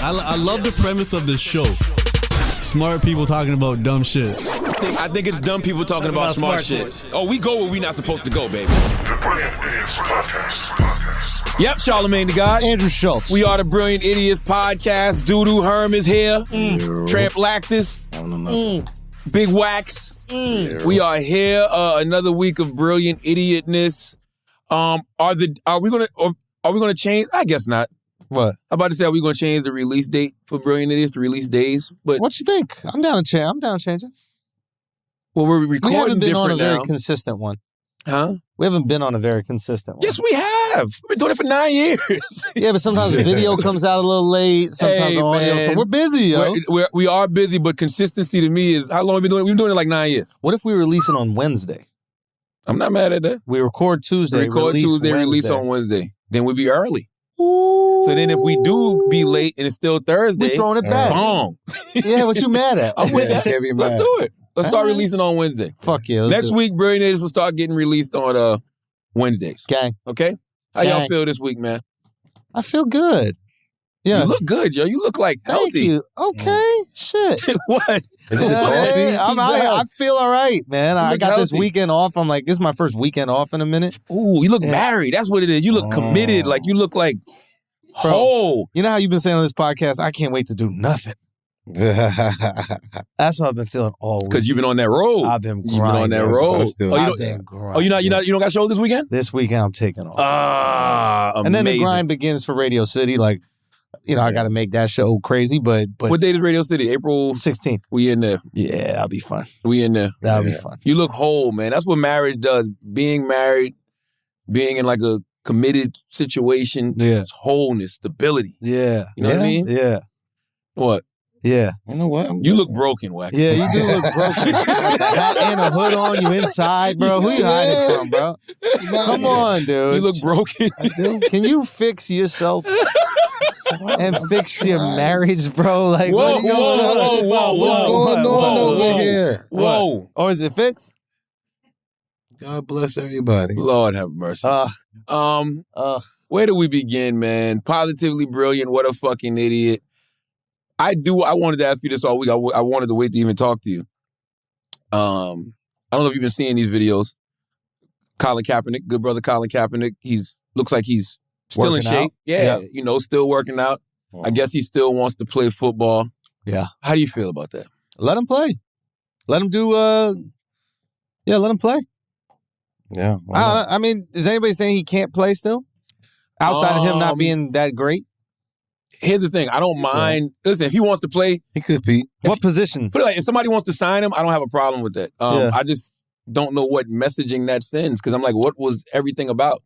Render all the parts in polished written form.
I love the premise of the show. Smart people talking about dumb shit. I think it's dumb people talking about smart shit. Oh, we go where we not supposed to go, baby. The Billionaires Podcast. Yep, Charlamagne the God. Andrew Schultz. We are the Brilliant Idiots Podcast. Doodoo Herm is here. Tramp Lactus. Big Wax. We are here. Another week of brilliant idiotness. Are we gonna change? I guess not. What? I'm about to say, are we gonna change the release date for Brilliant Idiots? The release days, but what you think? I'm down to change. I'm down to change it. Well, we're recording. We haven't been on a very now. consistent one. Huh? We haven't been on a very consistent one. Yes, we have. We've been doing it for 9 years. Yeah, but sometimes the video comes out a little late. Sometimes the audio. We're busy, yo. We are busy, but consistency to me is how long we've been doing it. We've been doing it like 9 years. What if we release it on Wednesday? I'm not mad at that. We record Tuesday. Release on Wednesday. Then we'd be early. Ooh. So then if we do be late and it's still Thursday, we're throwing it back. Boom. Yeah, what you mad at? I'm with that. Can't be mad. Let's do it. Let's start releasing on Wednesday. Fuck yeah. Next week, Brilliant Idiots will start getting released on Wednesdays. Gang. Okay? How y'all feel this week, man? I feel good. Yeah. You look good, yo. You look like healthy. Thank you. Okay. Shit. What? Is it the coffee? I feel all right, man. I got this healthy. weekend off. I'm like, this is my first weekend off in a minute. Ooh, you look married. That's what it is. You look committed. Like, you look like whole. You know how you've been saying on this podcast, I can't wait to do nothing. That's what I've been feeling all week. Because you've been on that road. I've been grinding. You've been on that road. I've been grinding. You don't got shows this weekend? This weekend I'm taking off. Amazing. And then the grind begins for Radio City. Like, I got to make that show crazy, but what date is Radio City? April 16th. We in there. Yeah, that'll be fun. We in there. That'll be fun. You look whole, man. That's what marriage does. Being married, being in like a committed situation, it's wholeness, stability. Yeah. You know what I mean? Yeah. What? Yeah. You know what? You look broken, Wax. Yeah, you do look broken. Like a hat and a hood on, you inside, bro. Who you hiding from, bro? Come on, dude. You look broken. I do. Can you fix yourself and fix your marriage, bro? Like, whoa, what are you whoa, What's going on over here? Whoa. Or is it fixed? God bless everybody. Lord have mercy. Where do we begin, man? Positively brilliant. What a fucking idiot. I wanted to ask you this all week. I wanted to wait to even talk to you. I don't know if you've been seeing these videos. Colin Kaepernick, good brother Colin Kaepernick. Looks like he's still in shape. Yeah, still working out. I guess he still wants to play football. Yeah. How do you feel about that? Let him play. Let him do. Let him play. Yeah. I mean, is anybody saying he can't play still? Outside of him not being that great? Here's the thing. I don't mind. Listen, if he wants to play, he could be. What position? Put it like, if somebody wants to sign him, I don't have a problem with that. I just don't know what messaging that sends, because I'm like, what was everything about?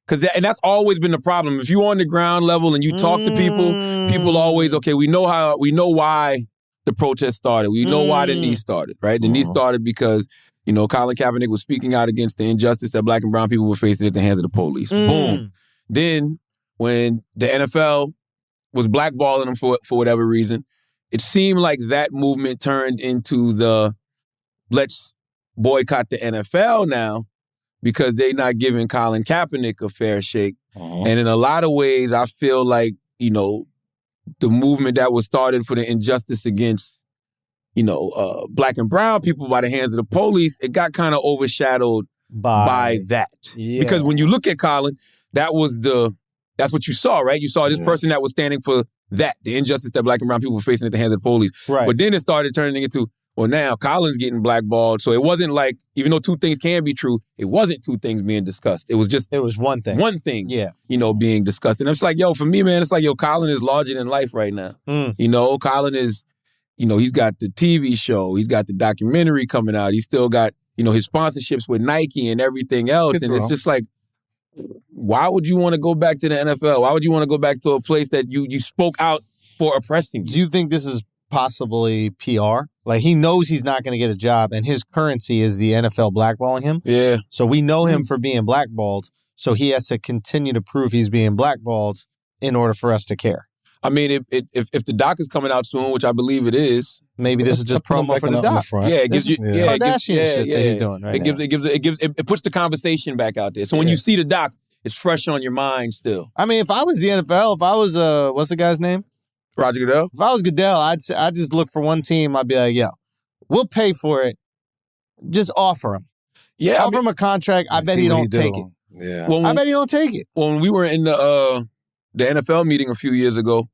And that's always been the problem. If you're on the ground level and you talk to people always, okay, we know why the protest started. We know why the knee started, right? The knee started because, Colin Kaepernick was speaking out against the injustice that black and brown people were facing at the hands of the police. Boom. Then when the NFL was blackballing him for whatever reason, it seemed like that movement turned into the let's boycott the NFL now because they're not giving Colin Kaepernick a fair shake. And in a lot of ways, I feel like, the movement that was started for the injustice against, black and brown people by the hands of the police, it got kind of overshadowed by that. Yeah. Because when you look at Colin, that's what you saw, right? You saw this person that was standing for that, the injustice that black and brown people were facing at the hands of the police. Right. But then it started turning into, well, now Colin's getting blackballed. So it wasn't like, even though two things can be true, it wasn't two things being discussed. It was one thing. One thing, being discussed. And it's like, for me, man, it's like, Colin is larger than life right now. Colin is, he's got the TV show. He's got the documentary coming out. He's still got, his sponsorships with Nike and everything else. It's just like, why would you want to go back to the NFL? Why would you want to go back to a place that you spoke out for oppressing you? Do you think this is possibly PR? Like, he knows he's not going to get a job, and his currency is the NFL blackballing him? Yeah. So we know him for being blackballed, so he has to continue to prove he's being blackballed in order for us to care. I mean, if the doc is coming out soon, which I believe it is, maybe this is just promo for the doc. Yeah, it gives you Kardashian shit that he's doing right now. It puts the conversation back out there. So when you see the doc, it's fresh on your mind still. I mean, if I was the NFL, if I was what's the guy's name? Roger Goodell? If I was Goodell, I'd just look for one team. I'd be like, yo, we'll pay for it. Just offer him. Yeah. Offer him a contract. I bet he don't take it. Yeah. When, I bet he don't take it. when we were in the NFL meeting a few years ago,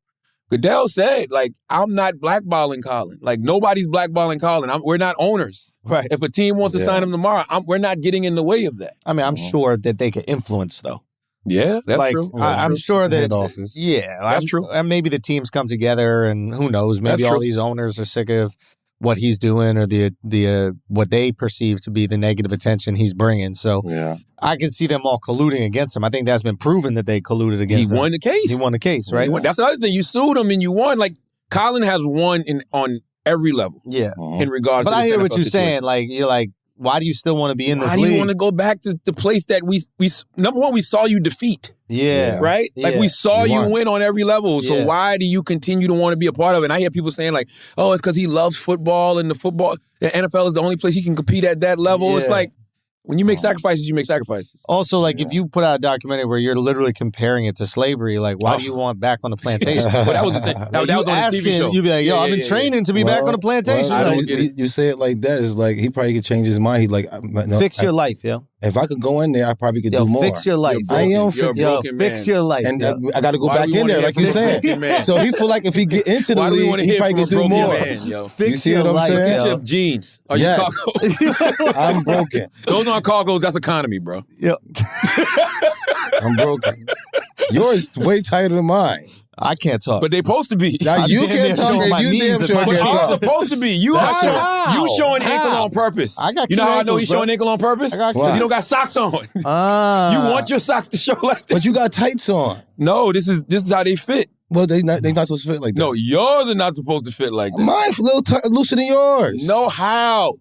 Goodell said, like, I'm not blackballing Colin. Like, nobody's blackballing Colin. We're not owners. Right. If a team wants to sign him tomorrow, we're not getting in the way of that. I mean, I'm sure that they could influence, though. Yeah, that's like, true. I'm sure that. Head office. Yeah. That's true. And maybe the teams come together and who knows, maybe all these owners are sick of what he's doing or the what they perceive to be the negative attention he's bringing. So I can see them all colluding against him. I think that's been proven that they colluded against him. He won the case. He won the case, right? That's the other thing. You sued him and you won. Like, Colin has won on every level. Yeah. In regards to But I hear this what NFL you're situation. saying. Like, you're like, why do you still want to be in this Why league? do you want to go back to the place that we number one, we saw you defeat. Yeah. Right? Like, Yeah. we saw you win on every level. So Yeah. why do you continue to want to be a part of it? And I hear people saying, like, oh, it's because he loves football and the NFL is the only place he can compete at that level. It's Yeah. like, when you make sacrifices, you make sacrifices. Also, like, if you put out a documentary where you're literally comparing it to slavery, like, why do you want back on the plantation? Well, that was the thing. That was on the TV show. You'd be like, yo, I've been training to be back on the plantation. I Like, don't get it. You say it like that, it's like he probably could change his mind. He's like, no, fix your life, yo. If I could go in there, I probably could Yo, do more. fix your life. You're I am You're a Yo, broken fix man. your life. And yo. I got to go Why do back we in wanna there, hear like you from a said. broken man? So he feel like if he get into the Why do we want to league, he hear probably from a could do broken more. man, yo? Fix You see your what I'm life, saying? Get yo. your jeans. Are Yes. you cargo? I'm broken. Those aren't cargos. That's economy, bro. Yo. I'm broken. Yours way tighter than mine. I can't talk. But they supposed to be. Now I'm you damn near can't talk, showing and my you knees damn at sure my can't But chest. you're talk. supposed to be. You How? are. You showing ankle How? on purpose. I got You know cute how I know ankles, he's showing bro. ankle on purpose? I got Because Why? you don't got socks on. You Ah. want your socks to show like that. But you got tights on. No, this is how they fit. Well, they not supposed to fit like that. No, yours are not supposed to fit like that. Mine's a little looser than yours. No, how?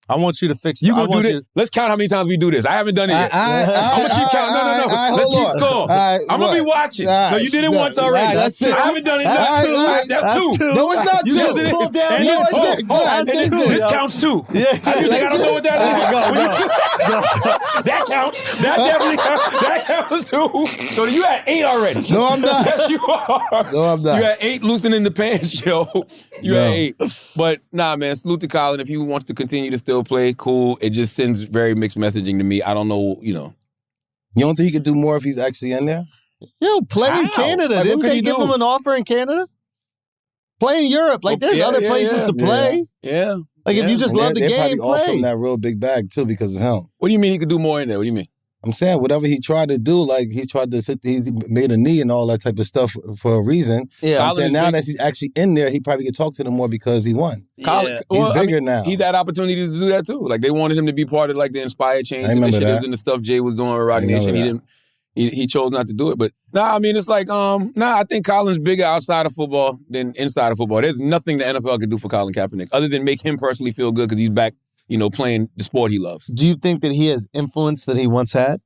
I want you to fix You I gonna do want this? you- Let's count how many times we do this. I haven't done it yet. I'm gonna keep counting. No. Let's keep score. I'm gonna be watching. So you did it once already. That's it. I haven't done it. That's That's That's two. two. No, it's not You two. just pulled down. And No, then- it's hold not. on, hold on. That's And two. this counts too. Yeah. You think I don't know what that is? Go, When go. you- That counts. That definitely counts. That counts too. So you at 8 already. No, I'm not. Yes, you are. No, I'm not. You at 8 loosening the pants, yo. You No. at 8. But nah, man, salute to Colin. If he wants to continue to still play, cool. It just sends very mixed messaging to me. I don't know, You don't think he could do more if he's actually in there? Yo, play in How? Canada. Like, what Didn't could they he give do? him an offer in Canada? Play in Europe. Like, there's Yeah, other yeah, places yeah. to play. Yeah. Like, if you just And love the they game, probably offer him play. that real big bag too because of him. What do you mean he could do more in there? What do you mean? I'm saying whatever he tried to do, like he made a knee and all that type of stuff for a reason. Yeah. I'm Colin saying is now big. that he's actually in there, he probably could talk to them more because he won. Colin, Yeah. He's well, I bigger mean, now. He's had opportunities to do that too. Like, they wanted him to be part of like the Inspired Change I remember initiatives that. and the stuff Jay was doing with Rock I remember Nation. He that. didn't. He chose not to do it. But I mean, it's like, I think Colin's bigger outside of football than inside of football. There's nothing the NFL could do for Colin Kaepernick other than make him personally feel good because he's back, playing the sport he loves. Do you think that he has influence that he once had?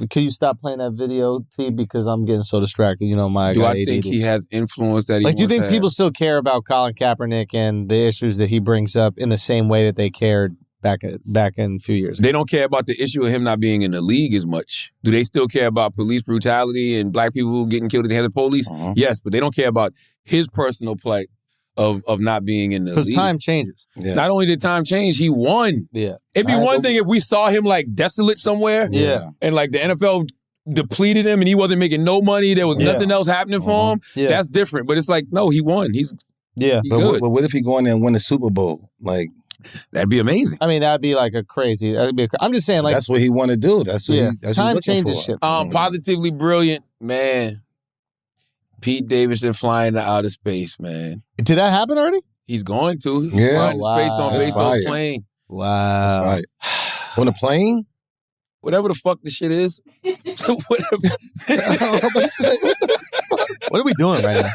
Can you stop playing that video, T? Because I'm getting so distracted. You know, Do I think he has influence that he Like, do you once think had? people still care about Colin Kaepernick and the issues that he brings up in the same way that they cared back in a few years ago? They don't care about the issue of him not being in the league as much. Do they still care about police brutality and black people getting killed at the hands of police? Uh-huh. Yes, but they don't care about his personal plight of not being in the Because league. time changes. Yeah. Not only did time change, he won. Yeah. It'd be I one hope- thing if we saw him like desolate somewhere Yeah. and like the NFL depleted him and he wasn't making no money. There was Yeah. nothing else happening for him. Yeah. That's different. But it's like, no, he won. He Yeah. good. But what if he go in there and win the Super Bowl? Like That'd be amazing. I mean, that'd be like a crazy. I'm just saying, like, that's what he want to do. That's what yeah, that's what time he's looking changes for. shit. Positively brilliant, man. Pete Davidson flying to outer space, man. Did that happen already? He's going to. He's Yeah. flying to space on That's Bezos' fire. plane. Wow. Right. On a plane? Whatever the fuck the shit is. Whatever. What are we doing right now?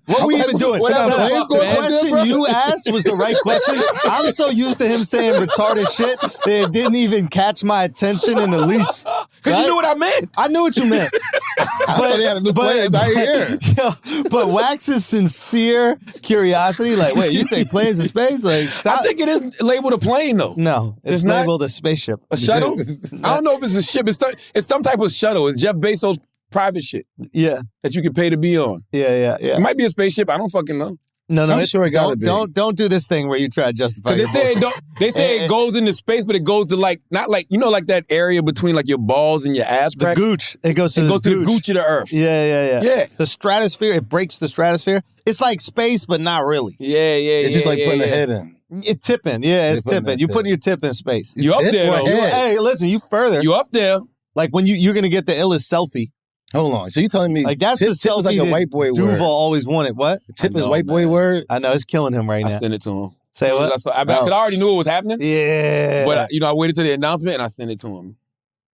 What are we even doing? Whatever the The fuck, man. question you asked was the right question. I'm so used to him saying retarded shit that it didn't even catch my attention in the least. Because you Right? knew what I meant. I knew what you meant. I thought they had a new plane. I hear. But Wax's sincere curiosity, like, wait, you take planes in space? Like, stop. I think it is labeled a plane, though. No, it's It's not? labeled a spaceship. A shuttle? I don't know if it's a ship. It's some type of shuttle. It's Jeff Bezos' private shit Yeah. that you can pay to be on. Yeah. It might be a spaceship. I don't fucking know. No, I'm sure it gotta be. Don't do this thing where you try to justify your bullshit. They say it goes into space, but it goes to like not like like that area between like your balls and your ass The crack. gooch. It goes to the gooch. gooch of the earth. Yeah. The stratosphere. It breaks the stratosphere. It's like space, but not really. Yeah. It's just like putting a head in. It's tipping. Yeah, it's tipping. You're putting your tip in space. You up there though. Hey, listen, you further. You up there. Like when you're gonna get the illest selfie. Hold on. So you telling me like that's tip, the selfie tip is like a white boy Duval word. always wanted. What? Tip is white boy word. I know it's killing him right now. I sent it to him. Say what? Because I already knew it was happening. Yeah. But I waited till the announcement and I sent it to him.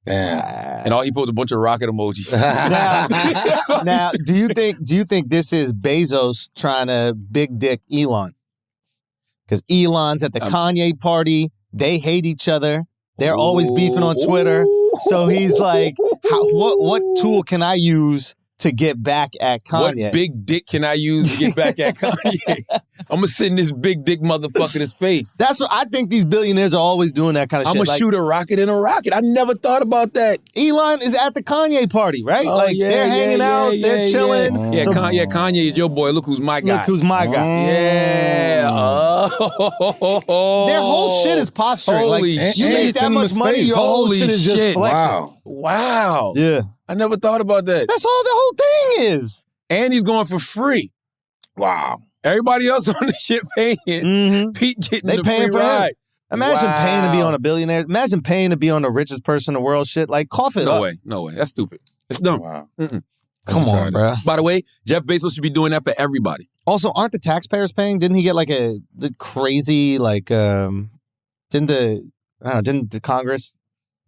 Damn. And all he put was a bunch of rocket emojis. now, do you think this is Bezos trying to big dick Elon? Because Elon's at the Kanye party. They hate each other. They're always beefing on Twitter. So he's like, what tool can I use to get back at Kanye? What big dick can I use to get back at Kanye? I'm going to send this big dick motherfucker in space. That's what I think these billionaires are always doing, that kind of shit. I'm going to shoot a rocket in a rocket. I never thought about that. Elon is at the Kanye party, right? Oh, they're hanging out, they're chilling. Yeah, Kanye is your boy. Look who's my guy. Look who's my guy. Yeah. Their whole shit is posturing. Holy like, shit. You make that much money, your whole shit is just flexing. Wow. Yeah. I never thought about that. That's all the whole thing is. And he's going for free. Wow. Everybody else on the shit paying. Mm-hmm. Pete getting they the paying free for ride. him. Imagine paying to be on a billionaire. Imagine paying to be on the richest person in the world shit. Like, cough it up. No way. That's stupid. It's dumb. Wow. Come on, bro. By the way, Jeff Bezos should be doing that for everybody. Also, aren't the taxpayers paying? Didn't he get like the crazy, like, didn't the Congress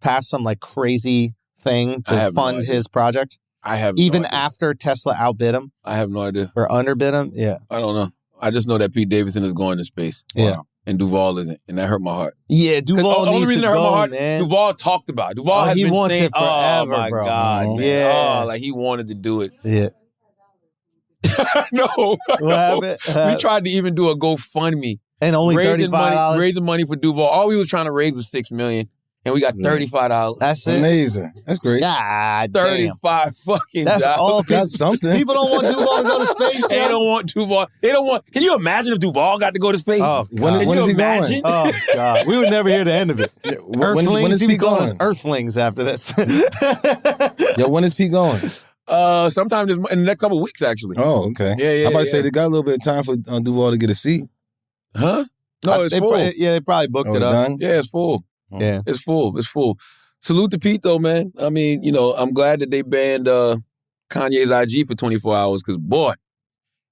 pass some like crazy thing to fund his project? I have even no idea. After Tesla outbid him. I have no idea. Or underbid him. Yeah, I don't know. I just know that Pete Davidson is going to space. Yeah, and Duval isn't, and that hurt my heart. Yeah, Duval. The only reason it that hurt my heart, man. Duval talked about it. Duval has he been wants saying, it forever, "Oh my bro. God, man. Yeah, oh, like he wanted to do it." Yeah. No, what happened? We tried to even do a GoFundMe and only $35. Raising money for Duval. All we was trying to raise was $6 million. And we got $35. That's it. Amazing. That's great. God, $35 fucking. That's all. That's something. People don't want Duval to go to space. They don't want Duval. They don't want. Can you imagine if Duval got to go to space? Oh, God. When is he going? Oh God, we would never hear the end of it. Yeah, Earthlings. when is He be calling us going? Earthlings after this. Yo, when is Pete going? Sometime in the next couple of weeks, actually. Oh, okay. Yeah. I'm about to say they got a little bit of time for Duval to get a seat. Huh? No, it's full. They probably booked it up. Done? Yeah, it's full. Yeah, it's full. It's full. Salute to Pete, though, man. I mean, I'm glad that they banned Kanye's IG for 24 hours because, boy,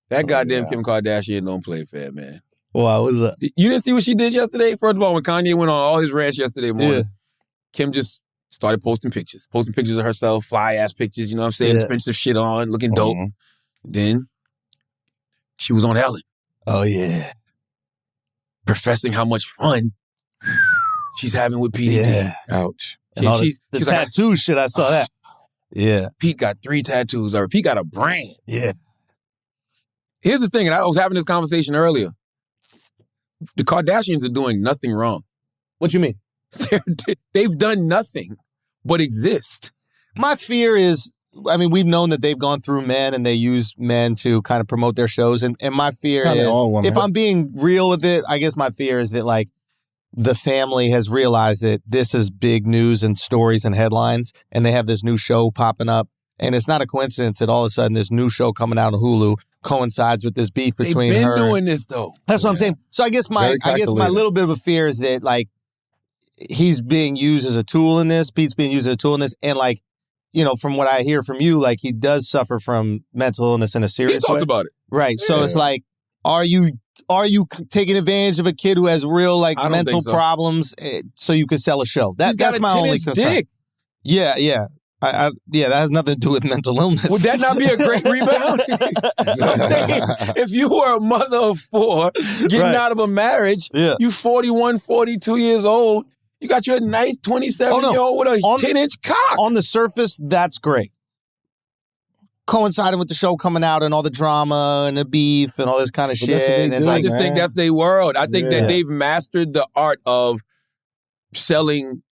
that goddamn Kim Kardashian don't play fair, man. Wow, what's that? You didn't see what she did yesterday? First of all, when Kanye went on all his rants yesterday morning, Kim just started posting pictures of herself, fly-ass pictures, you know what I'm saying? Expensive shit on, looking dope. Then she was on Ellen. Oh, yeah. Professing how much fun she's having with PDG. Yeah. Ouch. She's the like, tattoo shit, I saw that. Yeah. Pete got 3 tattoos, or Pete got a brand. Yeah. Here's the thing, and I was having this conversation earlier. The Kardashians are doing nothing wrong. What you mean? They've done nothing but exist. My fear is, I mean, we've known that they've gone through men and they use men to kind of promote their shows. And my fear is, if I'm being real with it, I guess my fear is that like the family has realized that this is big news and stories and headlines, and they have this new show popping up. And it's not a coincidence that all of a sudden this new show coming out on Hulu coincides with this beef between They've her. been doing this though. That's what I'm saying. So I guess my little bit of a fear is that like he's being used as a tool in this. Pete's being used as a tool in this, and like, from what I hear from you, like he does suffer from mental illness in a serious way. He talks about it, right? Yeah. So it's like, are you taking advantage of a kid who has real like mental problems so you can sell a show? That's my only concern. Dick. Yeah. That has nothing to do with mental illness. Would that not be a great rebound? I'm saying, if you were a mother of 4 getting out of a marriage, you 41, 42 years old, you got your nice 27-year-old with a 10-inch cock. On the surface, that's great. Coinciding with the show coming out and all the drama and the beef and all this kind of shit. I just think that's their world. I think that they've mastered the art of selling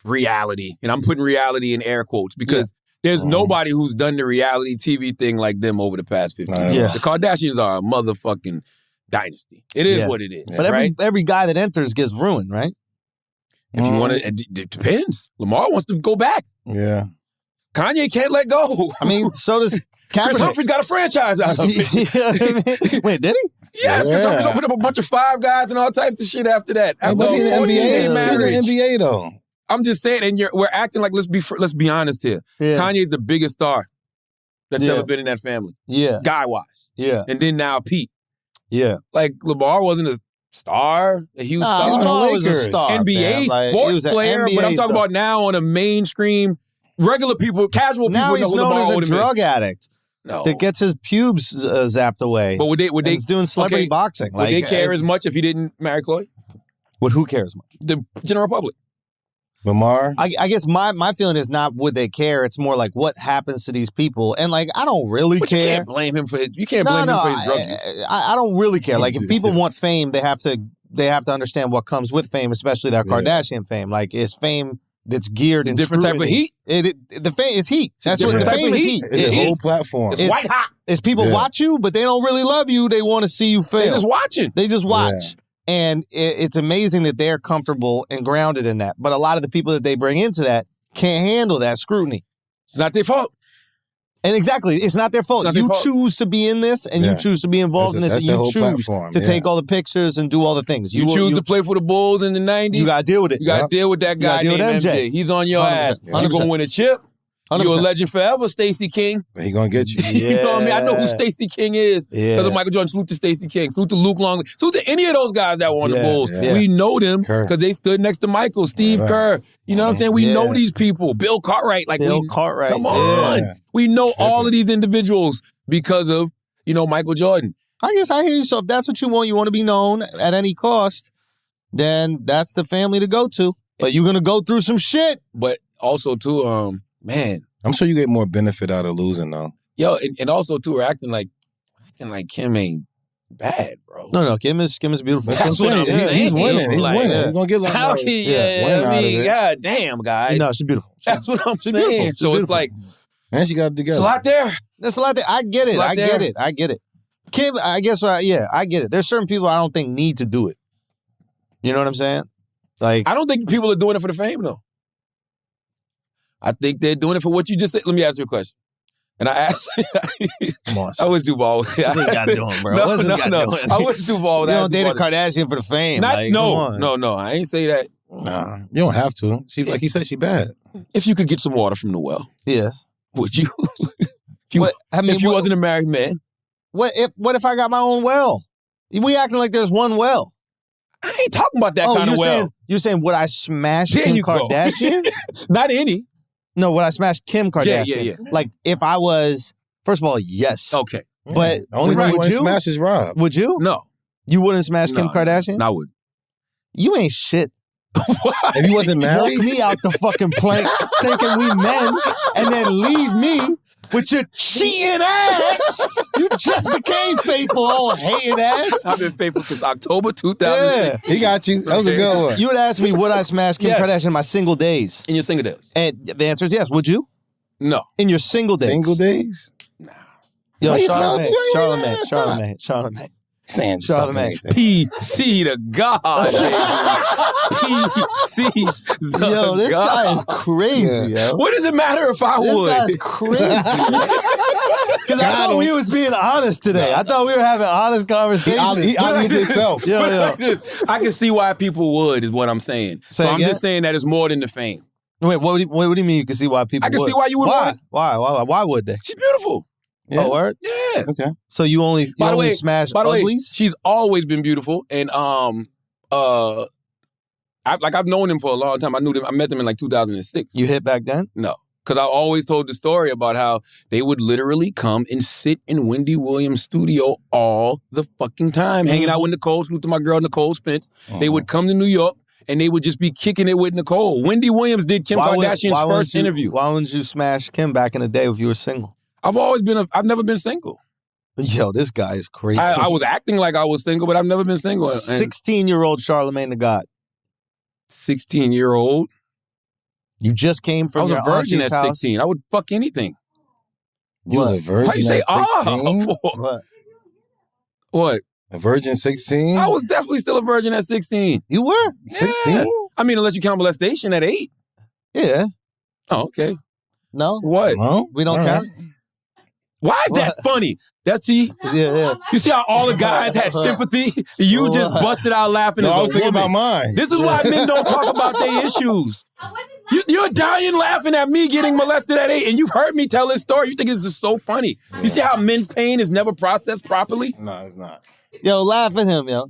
reality. And I'm putting reality in air quotes because There's nobody who's done the reality TV thing like them over the past 50 years. Yeah. The Kardashians are a motherfucking dynasty. It is what it is. But right? every guy that enters gets ruined, right? If you want to, it depends. Lamar wants to go back. Yeah. Kanye can't let go. I mean, so does Kaepernick. Chris Humphrey's got a franchise out of it. You know what I mean? Wait, did he? Yes, Chris Humphrey's opened up a bunch of Five Guys and all types of shit after that. Hey, After was he in the 14 NBA? day He was marriage. in the NBA though. I'm just saying, and we're acting like let's be honest here. Yeah. Kanye's the biggest star that's ever been in that family, Yeah. guy wise. Yeah. And then now Pete. Yeah. Like Lamar wasn't a star, a huge star. Lamar was a Lakers. star. NBA fam. Like, he sports was an player, but I'm NBA talking star. about now on a mainstream, regular people, casual people. Now he's know who known Lamar as a Odom is. drug addict No. that gets his pubes zapped away. But would they and he's doing celebrity boxing. Would they care as it's- much if he didn't marry Chloe? Would who cares much? The general public. Lamar. I guess my feeling is not would they care. It's more like what happens to these people, and like I don't really But you care. can't blame him for his. You can't blame him for his drug use. I don't really care. Like if people want fame, they have to understand what comes with fame, especially that Kardashian fame. Like it's fame that's geared It's a in different type of scrutiny. heat. The fame is heat. That's what different the type fame of is heat. heat. It's It a is. whole platform. It's white hot. It's people watch you, but they don't really love you. They want to see you fail. They're just watching. They just watch. Yeah. And it's amazing that they're comfortable and grounded in that. But a lot of the people that they bring into that can't handle that scrutiny. It's not their fault. And exactly, it's not their fault. It's not their You fault. choose to be in this, and you choose to be involved in this, That's and the you whole choose platform, to take all the pictures and do all the things. You choose to play for the Bulls in the 90s. You got to deal with it. You got to deal with that You guy gotta deal named with MJ. MJ. He's on your 100%. ass. You going to 100%. win a chip. You're a 100%. legend forever, Stacey King. He gonna get you. You know what I mean? I know who Stacey King is because of Michael Jordan. Salute to Stacey King. Salute to Luke Longley. Salute to any of those guys that were on the Bulls. Yeah. We know them Kerr. because they stood next to Michael, Steve Right. Kerr. You know what I'm saying? We know these people. Bill Cartwright. Like Bill Cartwright. Come on. Yeah. We know all of these individuals because of, Michael Jordan. I guess I hear you. So if that's what you want to be known at any cost, then that's the family to go to. But you're going to go through some shit. But also, too, man. I'm sure you get more benefit out of losing though. Yo, and also, too, we're acting like Kim ain't bad, bro. No, Kim is beautiful. That's what I'm saying. He's winning. He's Like, winning. He's gonna get like How can win out of it. God damn, guys. No, she's beautiful. That's what I'm saying. beautiful. She's So it's beautiful. like, And she got it together. it's a lot there. There's a lot there. I get it. It's not I get there. it. I get it. Kim, I guess, I get it. There's certain people I don't think need to do it. You know what I'm saying? Like, I don't think people are doing it for the fame, though. I think they're doing it for what you just said. Let me ask you a question. And I asked, come on. I wish Duval. What's this guy doing, bro? No, What's this guy doing? I wish Duval would You ask don't date a Duval. Kardashian for the fame. Like, come on. No. I ain't say that. Nah, you don't have to. She like he said, she bad. If you could get some water from the well, Yes. would you? if you wasn't a married man, What if I got my own well? We acting like there's one well. I ain't talking about that kind of well. You're saying would I smash There Kim you go. Kardashian? Not any. No, would I smash Kim Kardashian? Yeah. Like if I was, first of all, yes. Okay. But The only would one who you? smash is Rob. Would you? No. You wouldn't smash Kim No, Kardashian? I would. You ain't shit. If you wasn't Walk married, me out the fucking plank thinking we men and then leave me with your cheating ass. You just became faithful, old hating ass. I've been faithful since October 2006. he got you. That was a good one. You would ask me, would I smash Kim Yes. Kardashian in my single days? In your single days? And the answer is yes. Would you? No. In your single days? Single days? Yo, Why you Charlamagne, smell- Charlamagne. Saying Charlamagne. something. PC to God. PC the Yo, this God. guy is crazy, yo. What does it matter if I This would? guy's crazy. Because I thought we was being honest today. I thought we were having honest conversations. He outed himself. Yo. I can see why people would, is what I'm saying. Say So I'm again? just saying that it's more than the fame. Wait, what do you mean you can see why people I can would? see why you would Why? want it. Why would they? She's beautiful. Yeah. Oh, word? Yeah. Okay. So you only smash by the way, uglies? she's always been beautiful, and I've known him for a long time. I met them in like 2006. You hit back then? No, because I always told the story about how they would literally come and sit in Wendy Williams' studio all the fucking time, hanging out with Nicole. Salute to my girl Nicole Spence. They would come to New York. And they would just be kicking it with Nicole. Wendy Williams did Kim Kardashian's first interview. Why wouldn't you smash Kim back in the day if you were single? I've never been single. Yo, this guy is crazy. I was acting like I was single, but I've never been single. 16-year-old Charlamagne the God. 16-year-old. You just came from your I was a virgin auntie's at house. 16. I would fuck anything. You was a virgin Why you say at 16? What? What? A virgin 16? I was definitely still a virgin at 16. You were? 16? Yeah. I mean, unless you count molestation at 8. Yeah. Oh, okay. No? What? No? We don't All count? right. Why is that funny? Yeah. You see how all the guys had sympathy? You just busted out laughing No, as I a was thinking woman. about mine. This is why men don't talk about their issues. You're dying laughing at me getting molested at 8, and you've heard me tell this story. You think this is so funny. Yeah. You see how men's pain is never processed properly? No, it's not. Yo, laugh at him, yo.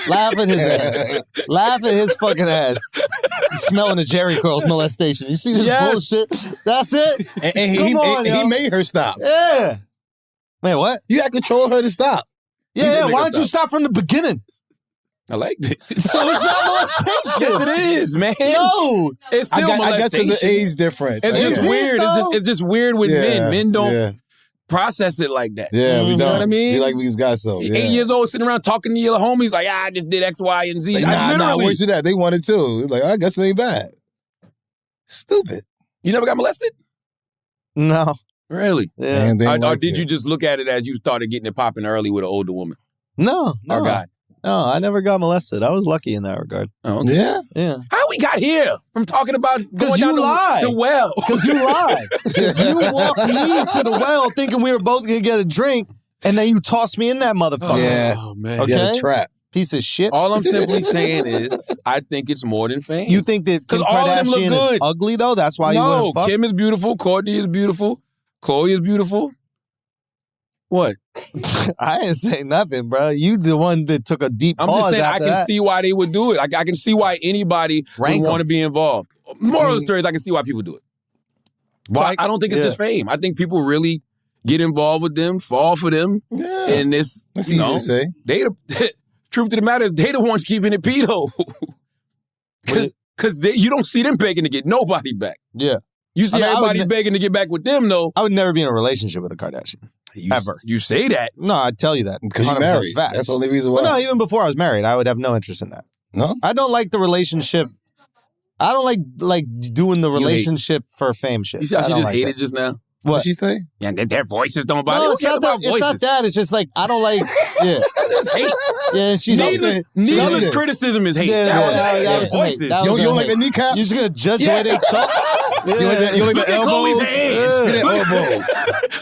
Laugh at his ass. Laugh at his fucking ass. Smelling the Jerry curls molestation. You see this bullshit? That's it. And he made her stop. Yeah. Man, what? You had to control her to stop. Yeah, why don't you stop from the beginning? I like it. So it's not molestation. Yes, it is, man. No. It's still molestation. I guess because of age difference. It's just weird. It's just weird with men. Men don't process it like that. Yeah, we don't. You know what I mean? We like these guys so. 8 years old sitting around talking to your homies like, I just did X, Y, and Z. Like, nah, where's it at? They want it too. Like, I guess it ain't bad. Stupid. You never got molested? No. Really? Yeah. Or did you just look at it as you started getting it popping early with an older woman? No. Or guy? No, I never got molested. I was lucky in that regard. Oh, okay. Yeah? Yeah. How we got here from talking about going down the well? Because you lied. Because you walked me to the well thinking we were both going to get a drink, and then you tossed me in that motherfucker. Yeah. Oh, man. Okay? Yeah, the trap. Piece of shit. All I'm simply saying is, I think it's more than fame. You think that Kim Kardashian is ugly, though? That's why you wouldn't fuck? No, Kim is beautiful. Kourtney is beautiful. Khloe is beautiful. What? I didn't say nothing, bro. You the one that took a deep pause. I'm just saying after I can that. see why they would do it. I can see why anybody would want to be involved. Moral of the story is I can see why people do it. Why? So I don't think it's just fame. I think people really get involved with them, fall for them. Yeah. And it's, that's easy to say. Truth of the matter is they the ones keeping it pedo. Because you don't see them begging to get nobody back. Yeah. You see everybody begging to get back with them, though. I would never be in a relationship with a Kardashian. Ever. You say that. No, I tell you that. Because you're married. Facts. That's the only reason why. Well, no, even before I was married, I would have no interest in that. No? I don't like the relationship. I don't like doing the relationship for fame shit. You see how she just hated just now? What she say? Yeah, their voices don't bother. No, it's not that. It's just like, I don't like, yeah. Hate. Yeah, she's needless criticism is hate. That was hate. You don't like the kneecaps? You're just going to judge the way they talk? You like the elbows?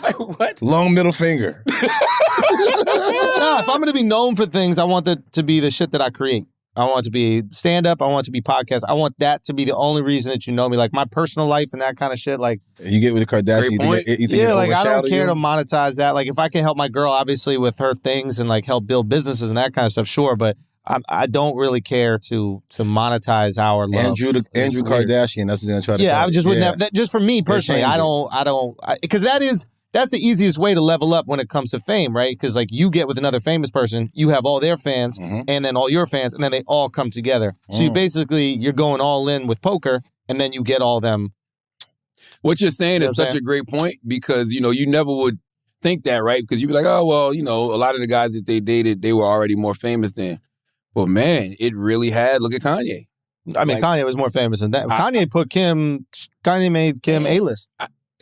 Like, what? Long middle finger. No, if I'm going to be known for things, I want that to be the shit that I create. I want it to be stand-up. I want it to be podcast. I want that to be the only reason that you know me. Like, my personal life and that kind of shit, like... You get with the Kardashian, you think like, I don't care to monetize that. Like, if I can help my girl, obviously, with her things and, like, help build businesses and that kind of stuff, sure. But I don't really care to monetize our love. Andrew Kardashian, that's what they're going to try to I just wouldn't have... Just for me, personally, I don't... Because that's the easiest way to level up when it comes to fame, right? Because, like, you get with another famous person, you have all their fans, and then all your fans, and then they all come together. So you're going all in with poker, and then you get all them. What you're saying is such a great point because, you never would think that, right? Because you'd be like, oh, well, a lot of the guys that they dated, they were already more famous than. But, man, it really had. Look at Kanye. I mean, Kanye was more famous than that. Kanye made Kim A-list.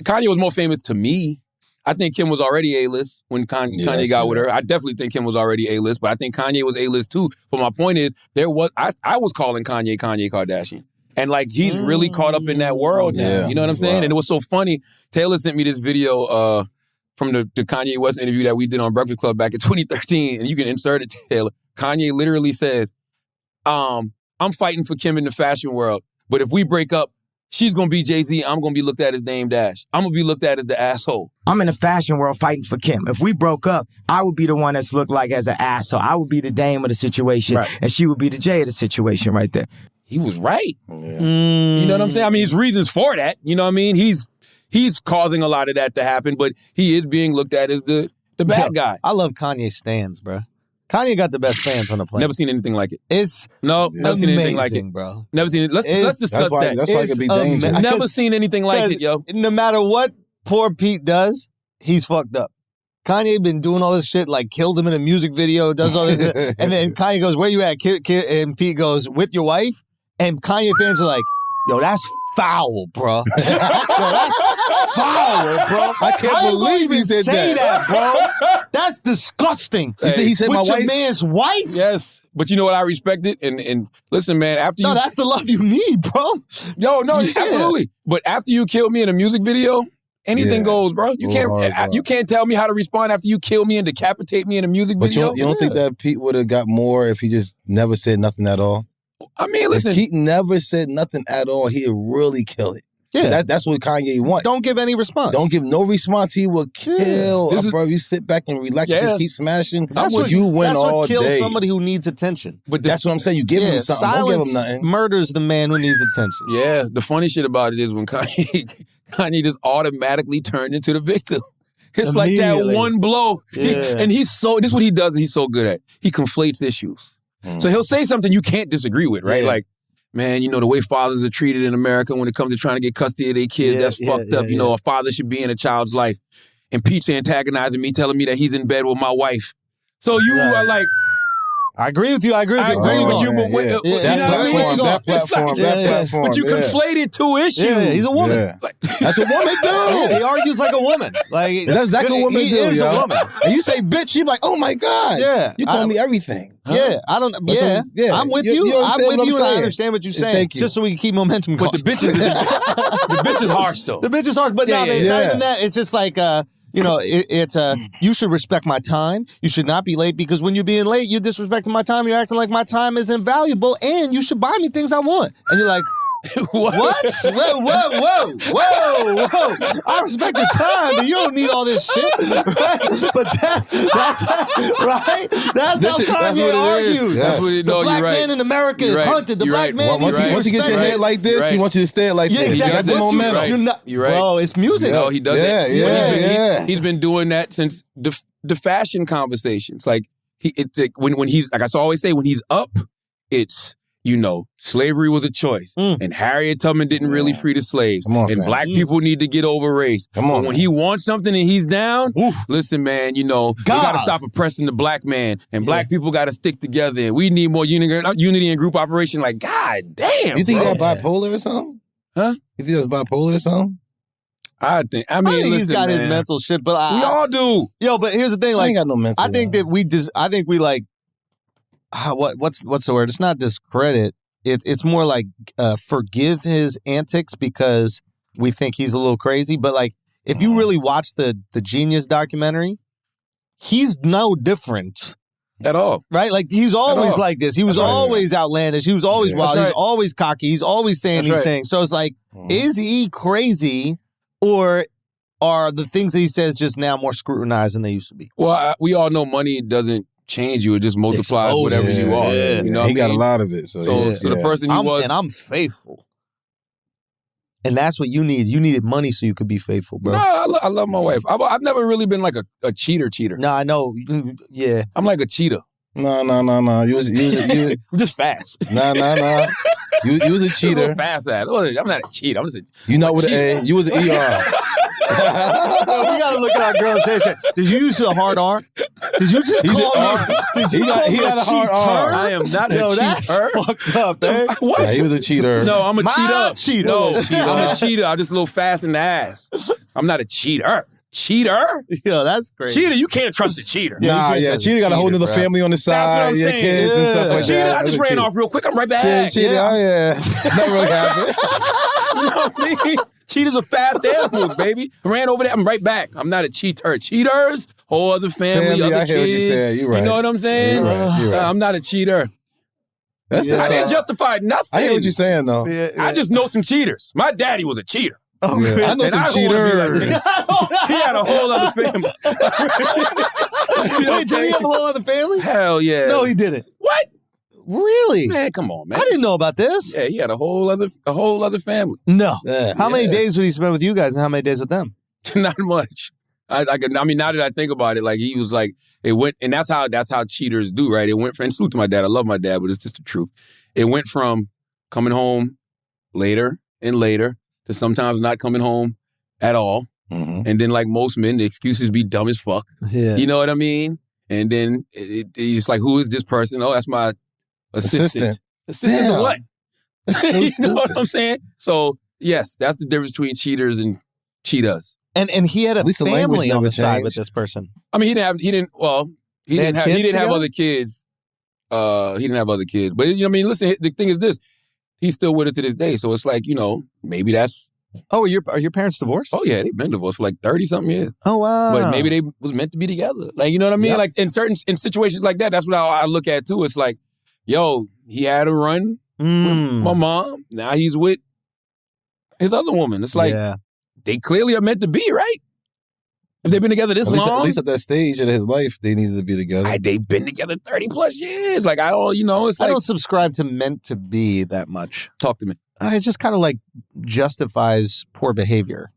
Kanye was more famous to me. I think Kim was already A-list when Kanye got with her. I definitely think Kim was already A-list, but I think Kanye was A-list too. But my point is, I was calling Kanye Kardashian. And like, he's really caught up in that world now. Yeah, you know what I'm saying? wow. And it was so funny. Taylor sent me this video from the Kanye West interview that we did on Breakfast Club back in 2013. And you can insert it, Taylor. Kanye literally says, I'm fighting for Kim in the fashion world. But if we break up, she's going to be Jay-Z. I'm going to be looked at as Dame Dash. I'm going to be looked at as the asshole. I'm in the fashion world fighting for Kim. If we broke up, I would be the one that's looked like as an asshole. I would be the Dame of the situation, and she would be the Jay of the situation right there. He was right. Yeah. You know what I'm saying? I mean, there's reasons for that. You know what I mean? He's causing a lot of that to happen, but he is being looked at as the bad guy. I love Kanye stans, bro. Kanye got the best fans on the planet. Never seen anything like it. It's never seen anything like it, bro. Never seen it. Let's discuss that. That's why it could be dangerous. Never seen anything like it, yo. No matter what poor Pete does, he's fucked up. Kanye been doing all this shit, like killed him in a music video, does all this, and then Kanye goes, "Where you at, kid?" And Pete goes, "With your wife." And Kanye fans are like, "Yo, that's foul, bro. Yo, that's foul, bro. I can't believe he did say that, bro. That's disgusting. He said with my your wife? man's wife? Yes. But you know what? I respect it. And listen, man, after you... No, that's the love you need, bro. No, absolutely. But after you kill me in a music video, anything goes, bro. You can't tell me how to respond after you kill me and decapitate me in a music video. But you don't think that Pete would have got more if he just never said nothing at all? I mean, listen. If Pete never said nothing at all, he'd really kill it. Yeah. That's what Kanye wants. Don't give any response. Don't give no response. He will kill. Bro, you sit back and relax. Just keep smashing. That's what you win all day. That's what kills somebody who needs attention. But that's what I'm saying. You give him something. Silence don't give him nothing. murders the man who needs attention. Yeah. The funny shit about it is when Kanye just automatically turned into the victim. It's like that one blow. And this is what he does and he's so good at. He conflates issues. So he'll say something you can't disagree with, right? Like, man, you know, the way fathers are treated in America when it comes to trying to get custody of their kids, that's fucked up. You know, a father should be in a child's life. And Pete's antagonizing me, telling me that he's in bed with my wife. So you are like... I agree with you. I agree with you. That platform. But you conflated two issues. Yeah, he's a woman. Like, that's what women do. He argues like a woman. Like that's exactly what women do. He is a woman. And you say bitch, you're like, oh my God. Yeah. You told me everything. Yeah, I don't. Yeah, I'm with you. I'm with you. And I understand what you're saying. Thank you. Just so we can keep momentum going. But the bitch is harsh though. The bitch is harsh, but no, it's not even that. It's just like. You know, it's you should respect my time. You should not be late because when you're being late, you're disrespecting my time. You're acting like my time is invaluable and you should buy me things I want. And you're like, what? Whoa. I respect the time, but you don't need all this shit. Right? But that's right? That's how Kanye argues. That's what the black man in America is hunted. The black man once you get your head like this, he wants you to stay it like this. Exactly. You got the momentum. You're right. Bro, it's music. No, he does it. Yeah. He's been doing that since the fashion conversations. Like when he's like I always say, when he's up, it's you know, slavery was a choice. And Harriet Tubman didn't really free the slaves. And black people need to get over race. But when he wants something and he's down, listen, man, you know, we got to stop oppressing the black man. And black people got to stick together. And we need more unity and group operation. Like, God damn, you think he's bipolar or something? Huh? You think that's bipolar or something? I think listen, he's got man, his mental shit, but we all do. Yo, but here's the thing, like, I ain't got no mental. I think that we like, what's the word? It's not discredit. It's more like forgive his antics because we think he's a little crazy. But like, if you really watch the Genius documentary, he's no different at all, right? Like he's always like this. He was always outlandish. He was always wild. He's always cocky. He's always saying these things. So it's like, is he crazy, or are the things that he says just now more scrutinized than they used to be? Well, we all know money doesn't change you. It just multiplies whatever you are. You know, he got a lot of it. So the person he was, and I'm faithful. And that's what you need. You needed money so you could be faithful, bro. No, I love my wife. I've never really been like a cheater. No, I know. Yeah. I'm like a cheater. No. You was I'm just fast. No. You was a cheater. I'm fast at it. I'm not a cheater. I'm just a You know what? You was an ER. We gotta look at our girl and say shit. Did you use a hard R? Did you just call me? Did you call me a hard R? I am not a cheater. That's fucked up, man. What? Yeah, he was a cheater. No, I'm a cheater. No, cheater. I'm a cheater. I'm just a little fast in the ass. I'm not a cheater. Cheater? Yo, that's great. Cheater, you can't trust a cheater. Cheater got a whole other family on the side, your kids and stuff like cheater, that. I just ran off real quick. I'm right back. Cheater, That really happened. You know what I mean? Cheaters are fast animals, baby. I ran over there. I'm right back. I'm not a cheater. Cheaters, whole other family other I hear what you're kids. saying. You're right. You know what I'm saying? You're right. I'm not a cheater. I didn't justify nothing. I hear what you're saying, though. I just know some cheaters. My daddy was a cheater. I know some cheaters. He had a whole other family. Wait, did he have a whole other family? Hell yeah. No, he didn't. What? Really? Man, come on, man. I didn't know about this. Yeah, he had a whole other family. No. How many days would he spend with you guys and how many days with them? Not much. I mean, now that I think about it, like he was like, it went, and that's how cheaters do, right? It went from, and salute to my dad. I love my dad, but it's just the truth. It went from coming home later and later to sometimes not coming home at all. Mm-hmm. And then like most men, the excuses be dumb as fuck. Yeah. You know what I mean? And then it's like, who is this person? Oh, that's my assistant. Assistant to what? You know what I'm saying? So Yes, that's the difference between cheaters and cheetahs. And he had a At least the language family on never the side changed. with this person. I mean, he didn't have They had kids have together? other kids. He didn't have other kids. But, I mean, listen, the thing is this. He's still with her to this day. So it's like, maybe that's... Oh, are your parents divorced? Oh, yeah, they've been divorced for like 30-something years. Oh, wow. But maybe they was meant to be together. Like, you know what I mean? Yep. Like, in situations like that, that's what I look at, too. It's like, yo, he had a run with my mom. Now he's with his other woman. It's like, they clearly are meant to be, right? If they've been together this long. At least at that stage of his life, they needed to be together. They've been together 30 plus years. Like, it's I like. don't subscribe to meant to be that much. Talk to me. It just kind of like justifies poor behavior.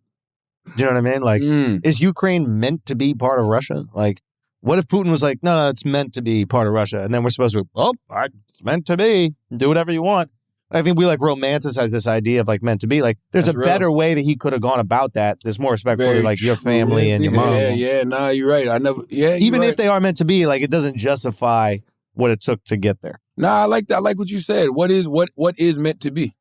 Do you know what I mean? Like, is Ukraine meant to be part of Russia? Like, what if Putin was like, no, it's meant to be part of Russia. And then we're supposed to, it's meant to be. Do whatever you want. I think we like romanticize this idea of like meant to be. Like, there's a better way that he could have gone about that. There's more respect for like your family and your mom. Yeah, nah, you're right. Even if they are meant to be, like, it doesn't justify what it took to get there. Nah, I like that. I like what you said. What is meant to be?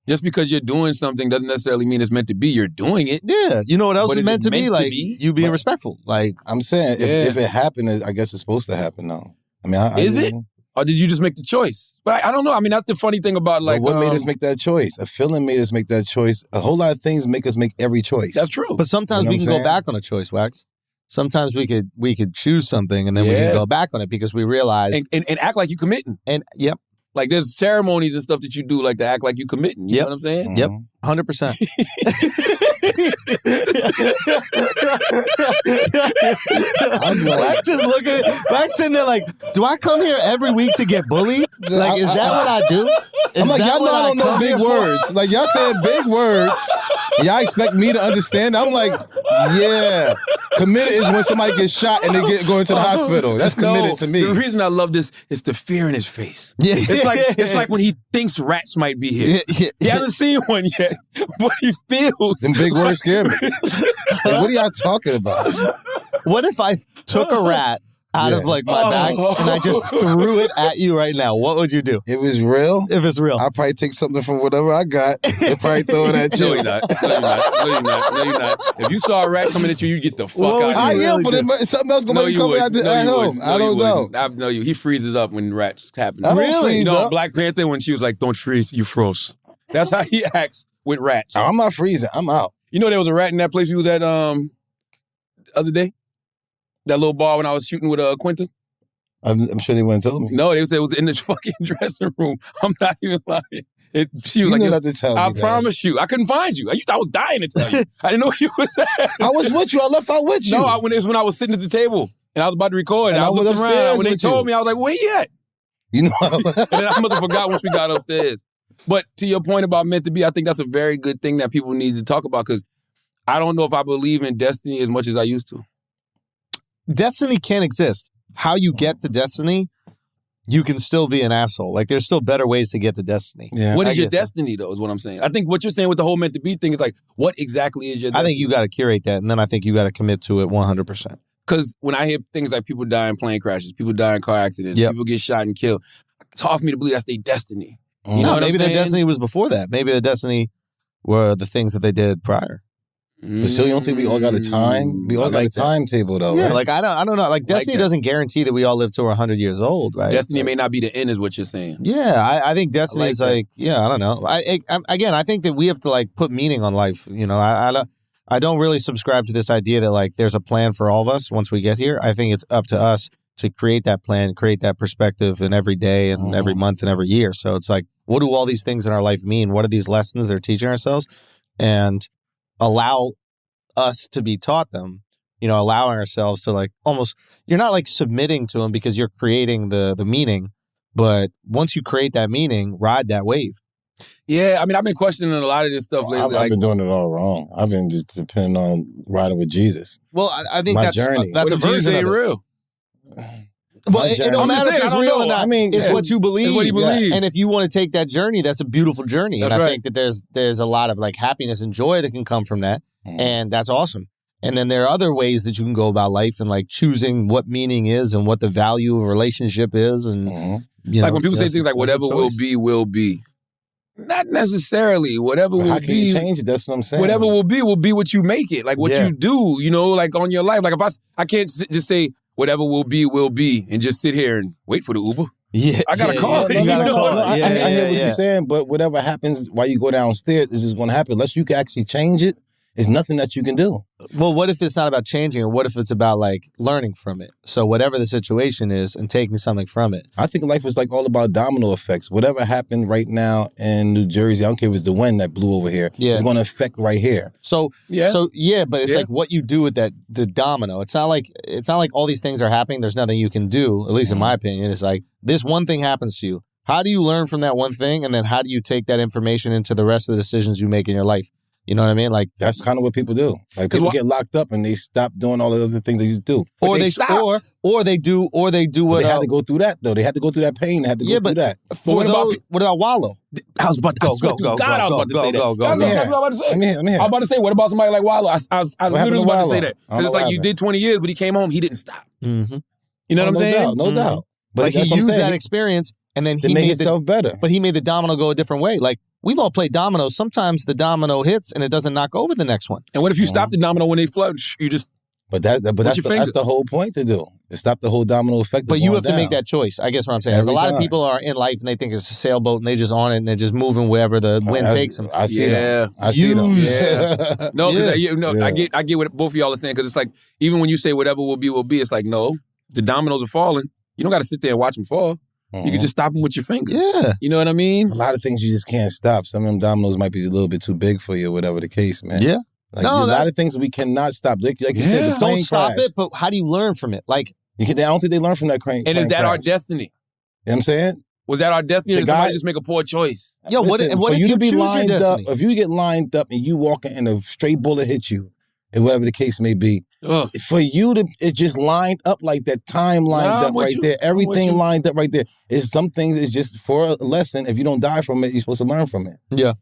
Just because you're doing something doesn't necessarily mean it's meant to be. You're doing it. Yeah. You know what else But is meant to be? Like, be? you being respectful. Like, I'm saying, if it happened, I guess it's supposed to happen now. I mean, is it? Or did you just make the choice? But I don't know. I mean, that's the funny thing about like... But what made us make that choice? A feeling made us make that choice. A whole lot of things make us make every choice. That's true. But sometimes we can go back on a choice, Wax. Sometimes we could choose something and then we can go back on it because we realize... And act like you committing. And, yep. Like, there's ceremonies and stuff that you do, like, to act like you committing. You know what I'm saying? Yep. 100%. Wax just looking at Wax sitting there like, do I come here every week to get bullied? Like, is that what I do? I'm like, y'all know I don't know big words. Like, y'all saying big words. Y'all expect me to understand? I'm like, yeah. Committed is when somebody gets shot and they go into the hospital. That's committed to me. The reason I love this is the fear in his face. Yeah. It's like when he thinks rats might be here. He hasn't seen one yet, but he feels. Them big words scare me. Like, what are y'all talking about? What if I took a rat out of like my bag and I just threw it at you right now? What would you do? If it's real? If it's real. I'll probably take something from whatever I got and probably throw it at you. No, you're not. No, you're not. If you saw a rat coming at you, you'd get the fuck out of here. I am, but if something else going to be coming at home. I don't know. I know you. He freezes up when rats happen. I don't freeze up. Black Panther, when she was like, don't freeze, you froze. That's how he acts with rats. I'm not freezing. I'm out. You know there was a rat in that place you was at the other day? That little bar when I was shooting with Quentin? I'm sure they wouldn't tell me. No, they said it was in the fucking dressing room. I'm not even lying. She was you like, to tell me, I promise you. I couldn't find you. I was dying to tell you. I didn't know who you was at. I was with you. I left out with you. No, it was when I was sitting at the table and I was about to record. And I was looking around. When they told me, I was like, where you at? You know, and then I must have forgot once we got upstairs. But to your point about meant to be, I think that's a very good thing that people need to talk about because I don't know if I believe in destiny as much as I used to. Destiny can't exist. How you get to destiny, you can still be an asshole. Like, there's still better ways to get to destiny. Yeah. What is your destiny, though, is what I'm saying. I think what you're saying with the whole meant to be thing is like, what exactly is your destiny? I think you got to curate that, and then I think you got to commit to it 100%. Because when I hear things like people die in plane crashes, people die in car accidents, people get shot and killed, it's hard for me to believe that's their destiny. You know maybe their destiny was before that. Maybe their destiny were the things that they did prior. But still, you don't think we all got a time? We all got a timetable, though. Yeah, right? like I don't know. Like destiny doesn't guarantee that we all live till we're 100 years old, right? Destiny may not be the end, is what you're saying. Yeah, I think destiny is like, I don't know. I think that we have to like put meaning on life. You know, I don't really subscribe to this idea that like there's a plan for all of us once we get here. I think it's up to us to create that plan, create that perspective in every day and every month and every year. So it's like, what do all these things in our life mean? What are these lessons they're teaching ourselves? And allow us to be taught them, you know, allowing ourselves to like almost, you're not like submitting to them because you're creating the meaning, but once you create that meaning, ride that wave. Yeah, I mean, I've been questioning a lot of this stuff lately. I've been doing it all wrong. I've been just depending on riding with Jesus. Well, I think that's journey. That's a version of it. Real. Well, it don't matter if it's real or not. I mean, it's what you believe. It's what he believes. And if you want to take that journey, that's a beautiful journey. That's and I right. think that there's a lot of like happiness and joy that can come from that. And that's awesome. And then there are other ways that you can go about life and like choosing what meaning is and what the value of a relationship is. And you know, like when people say things like whatever will be, Not necessarily. Whatever will How can be. you change it? That's what I'm saying. Whatever will be what you make it. Like what you do, you know, like on your life. Like if I can't just say whatever will be, and just sit here and wait for the Uber. Yeah, I gotta call. You gotta call. I hear what you're saying, but whatever happens while you go downstairs is just going to happen. Unless you can actually change it, there's nothing that you can do. Well, what if it's not about changing, or what if it's about like learning from it? So whatever the situation is, and taking something from it. I think life is like all about domino effects. Whatever happened right now in New Jersey, I don't care if it's the wind that blew over here. It's going to affect right here. So but it's like what you do with the domino. It's not like all these things are happening. There's nothing you can do. At least in my opinion, it's like this one thing happens to you. How do you learn from that one thing, and then how do you take that information into the rest of the decisions you make in your life? You know what I mean? Like that's kind of what people do. Like people get locked up and they stop doing all the other things they used to do. Or they do what they had to go through that though. They had to go through that pain. They had to go through that. What about Wallow? I was about to say that. I was about to say, what about somebody like Wallow? I literally was about to say that. Because it's like you did 20 years, but he came home, he didn't stop. Mm-hmm. You know what I'm saying? No doubt. But like he used that experience and then he made himself better. But he made the domino go a different way. Like we've all played dominoes. Sometimes the domino hits and it doesn't knock over the next one. And what if you stop the domino when they flood? You just that's the whole point to do. To stop the whole domino effect. But you have to make that choice. I guess what I'm saying is a lot of people are in life and they think it's a sailboat and they just on it and they're just moving wherever the wind takes them. I see that. I see them. Yeah. No, I get what both of y'all are saying, because it's like even when you say whatever will be, it's like no, the dominoes are falling. You don't got to sit there and watch them fall. You can just stop them with your finger. Yeah. You know what I mean? A lot of things you just can't stop. Some of them dominoes might be a little bit too big for you, whatever the case, man. Yeah. Like, a lot of things we cannot stop. Like you said, the plane don't stop crash. it, but how do you learn from it? Like, I don't think they learn from that crane. And is that crash. our destiny? You know what I'm saying? Was that our destiny, or did somebody just make a poor choice? Yo, what if you choose your destiny? If you get lined up and you walking and a straight bullet hits you, and whatever the case may be, for you to it just lined up like that, time lined up right there, everything lined up right there. It's some things it's just for a lesson. If you don't die from it, you're supposed to learn from it. Yeah.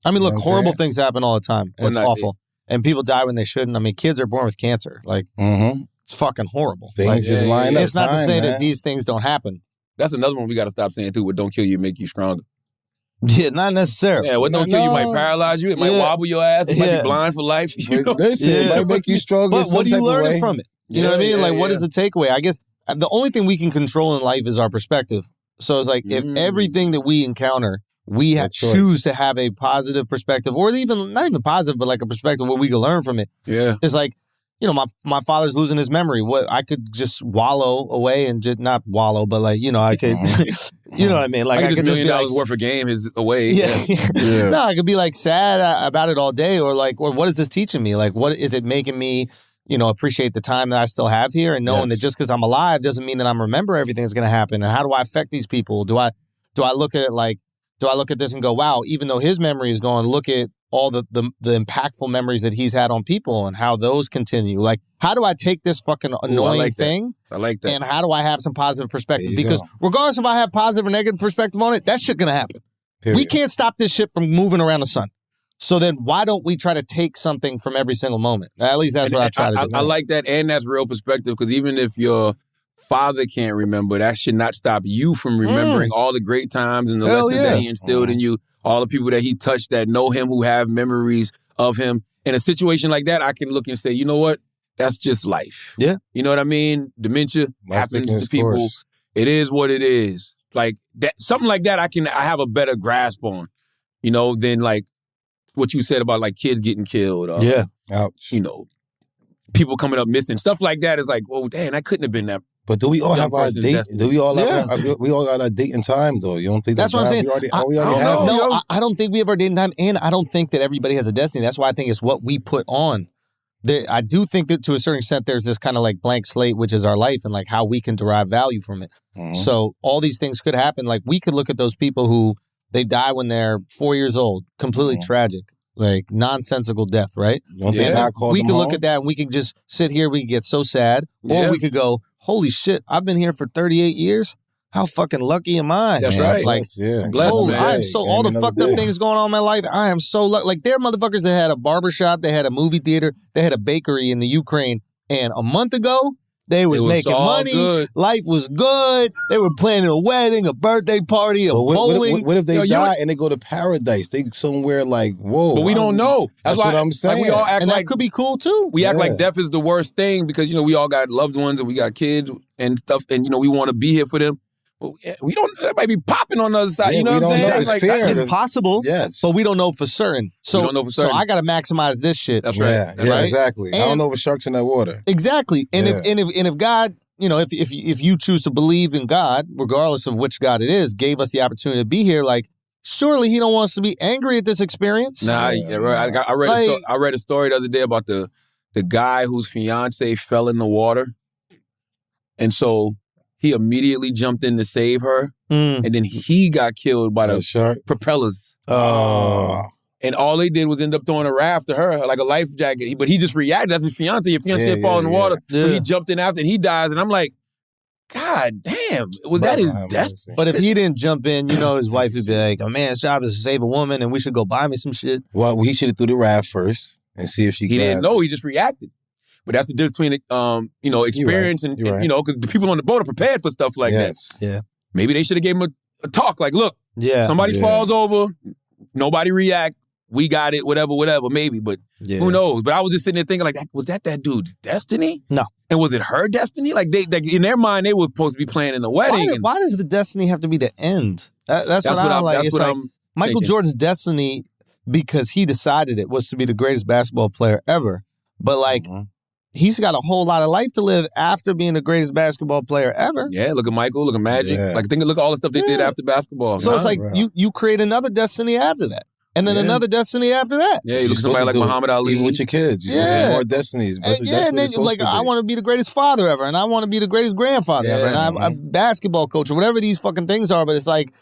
I mean, look, horrible things happen all the time. And it's awful. And people die when they shouldn't. I mean, kids are born with cancer. Like, it's fucking horrible. Things just line up. It's not to say that these things don't happen. That's another one we got to stop saying too. What don't kill you make you stronger. Yeah, not necessarily. Yeah, what don't kill you might paralyze you. It might wobble your ass. It might be blind for life. It might make you stronger. But what are you learning from it? You know what I mean? Like, what is the takeaway? I guess the only thing we can control in life is our perspective. So it's like if everything that we encounter, we choose to have a positive perspective, or even not even positive, but like a perspective where we can learn from it. Yeah, it's like, you know, my father's losing his memory. What I could just wallow away and just not wallow, but like, you know, I could, you know what I mean? Like I could just be like, worth a game is away. Yeah. No, I could be like sad about it all day, or like, or what is this teaching me? Like, what is it making me, you know, appreciate the time that I still have here, and knowing that just because I'm alive doesn't mean that I'm remember everything that's going to happen. And how do I affect these people? Do I look at it like, do I look at this and go, wow, even though his memory is gone, look at all the impactful memories that he's had on people and how those continue. Like, how do I take this fucking annoying thing? I like that. And how do I have some positive perspective? Because regardless if I have positive or negative perspective on it, that shit gonna happen. Period. We can't stop this shit from moving around the sun. So then why don't we try to take something from every single moment? At least that's what I try to do. I like that, and that's real perspective, because even if your father can't remember, that should not stop you from remembering all the great times and the lessons that he instilled in you, all the people that he touched that know him, who have memories of him. In a situation like that, I can look and say, you know what? That's just life. Yeah. You know what I mean? Dementia happens to people. Course. It is what it is. Like that, something like that I have a better grasp on, you know, than like what you said about like kids getting killed. Ouch. You know, people coming up missing. Stuff like that is like, well, damn, that couldn't have been that. But do we all have our date? Do we all have we all got our date and time though? You don't think that's what I'm saying? We already have. No, I don't think we have our date and time, and I don't think that everybody has a destiny. That's why I think it's what we put on. I do think that to a certain extent, there's this kind of like blank slate, which is our life, and like how we can derive value from it. So all these things could happen. Like we could look at those people who they die when they're 4 years old, completely tragic. Like nonsensical death, right? We could look at that and we could just sit here, we could get so sad. Or we could go, holy shit, I've been here for 38 years. How fucking lucky am I? That's right. Like, I am so, all the fucked up things going on in my life, I am so lucky. Like, there are motherfuckers that had a barbershop, they had a movie theater, they had a bakery in the Ukraine. And a month ago, They was making money. Good. Life was good. They were planning a wedding, a birthday party, a bowling. What if they die and they go to paradise? They somewhere like, whoa. But we don't know. That's what I'm saying. Like, we all act and like that could be cool too. We act like death is the worst thing because, we all got loved ones and we got kids and stuff and, we want to be here for them. But we don't, that might be popping on the other side. Yeah, you know what I'm saying? It's fair. It's possible, yes, but we don't know for certain. So, we don't know for certain. So I got to maximize this shit. That's right. Yeah, exactly. I don't know if sharks in that water. Exactly. And if God, if you choose to believe in God, regardless of which God it is, gave us the opportunity to be here, like, surely he don't want us to be angry at this experience. Nah, I read a story the other day about the guy whose fiance fell in the water. And so he immediately jumped in to save her. And then he got killed by the shark propellers. Oh. And all they did was end up throwing a raft to her, like a life jacket. But he just reacted. That's his fiance. Your fiance had fallen in the water. So he jumped in after and he dies. And I'm like, God damn, was that his destiny? But if he didn't jump in, his wife would be like, a man's job is to save a woman and we should go buy me some shit. Well, he should have threw the raft first and see if she He didn't know. He just reacted. But that's the difference between, experience and because the people on the boat are prepared for stuff like that. Yeah. Maybe they should have gave him a talk like, look, somebody falls over, nobody react, we got it, whatever, maybe. But who knows? But I was just sitting there thinking, like, was that dude's destiny? No. And was it her destiny? Like, they in their mind, they were supposed to be planning a wedding. Why does the destiny have to be the end? That's what I'm like. It's like Michael thinking. Jordan's destiny, because he decided it, was to be the greatest basketball player ever. But, like, he's got a whole lot of life to live after being the greatest basketball player ever. Yeah, look at Michael, look at Magic. Yeah. Like, look at all the stuff they did after basketball. So it's like you create another destiny after that. And then another destiny after that. Yeah, you look at somebody like Muhammad Ali. Even with your kids. You more destinies. And then, like, I want to be the greatest father ever, and I want to be the greatest grandfather ever, and I'm a basketball coach, or whatever these fucking things are. But it's like,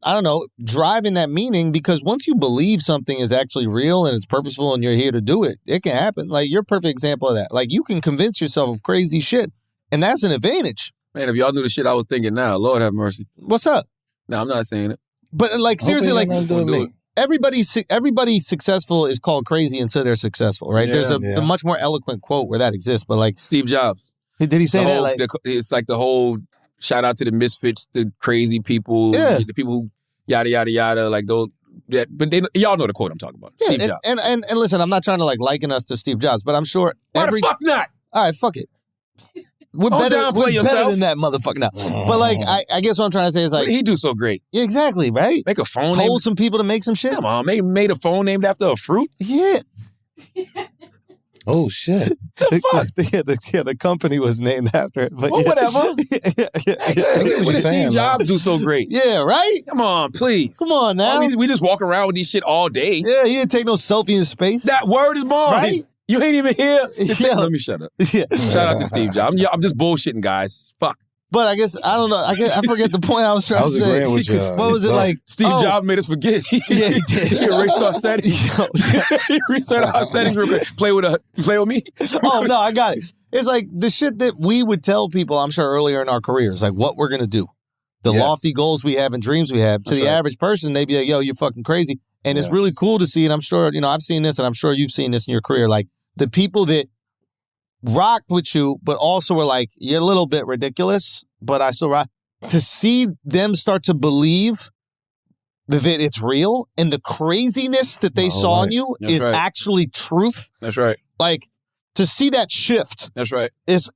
I don't know, driving that meaning, because once you believe something is actually real and it's purposeful and you're here to do it, it can happen. Like, you're a perfect example of that. Like, you can convince yourself of crazy shit, and that's an advantage. Man, if y'all knew the shit I was thinking now, Lord have mercy. What's up? No, I'm not saying it. But, like, seriously, like, everybody successful is called crazy until they're successful, right? There's a much more eloquent quote where that exists, but, like, Steve Jobs. Did he say that? Like, it's like the whole shout out to the misfits, the crazy people, the people who yada yada yada, like those. Yeah, but y'all know the quote I'm talking about. Yeah, Steve Jobs. And listen, I'm not trying to like liken us to Steve Jobs, but I'm sure Why the fuck not? All right, fuck it. We're better than that motherfucker now. But like, I guess what I'm trying to say is like, what did he do so great? Yeah, exactly, right? Make a phone. Told some people to make some shit. Come on, made a phone named after a fruit. Yeah. Oh shit! The company was named after it. But whatever. What did Steve Jobs do so great? Yeah, right? Come on, please. Come on now. We just walk around with these shit all day. Yeah, he didn't take no selfie in space. That word is born. Right? You ain't even here. Let me shut up. Yeah. Shout out to Steve Jobs. I'm just bullshitting, guys. Fuck. But I guess, I don't know. I forget the point I was trying to say. What was it like? Steve Jobs made us forget. Yeah, he did. He erased our settings. He reset our settings real quick. Play with me? Oh, no, I got it. It's like the shit that we would tell people, I'm sure, earlier in our careers, like what we're going to do. The lofty goals we have and dreams we have. To the average person, they'd be like, yo, you're fucking crazy. And it's really cool to see, and I'm sure, I've seen this, and I'm sure you've seen this in your career, like the people that rocked with you, but also were like, you're a little bit ridiculous, but I still rock. To see them start to believe that it's real and the craziness that they saw in you is actually truth. That's right. Like, to see that shift. That's right. It's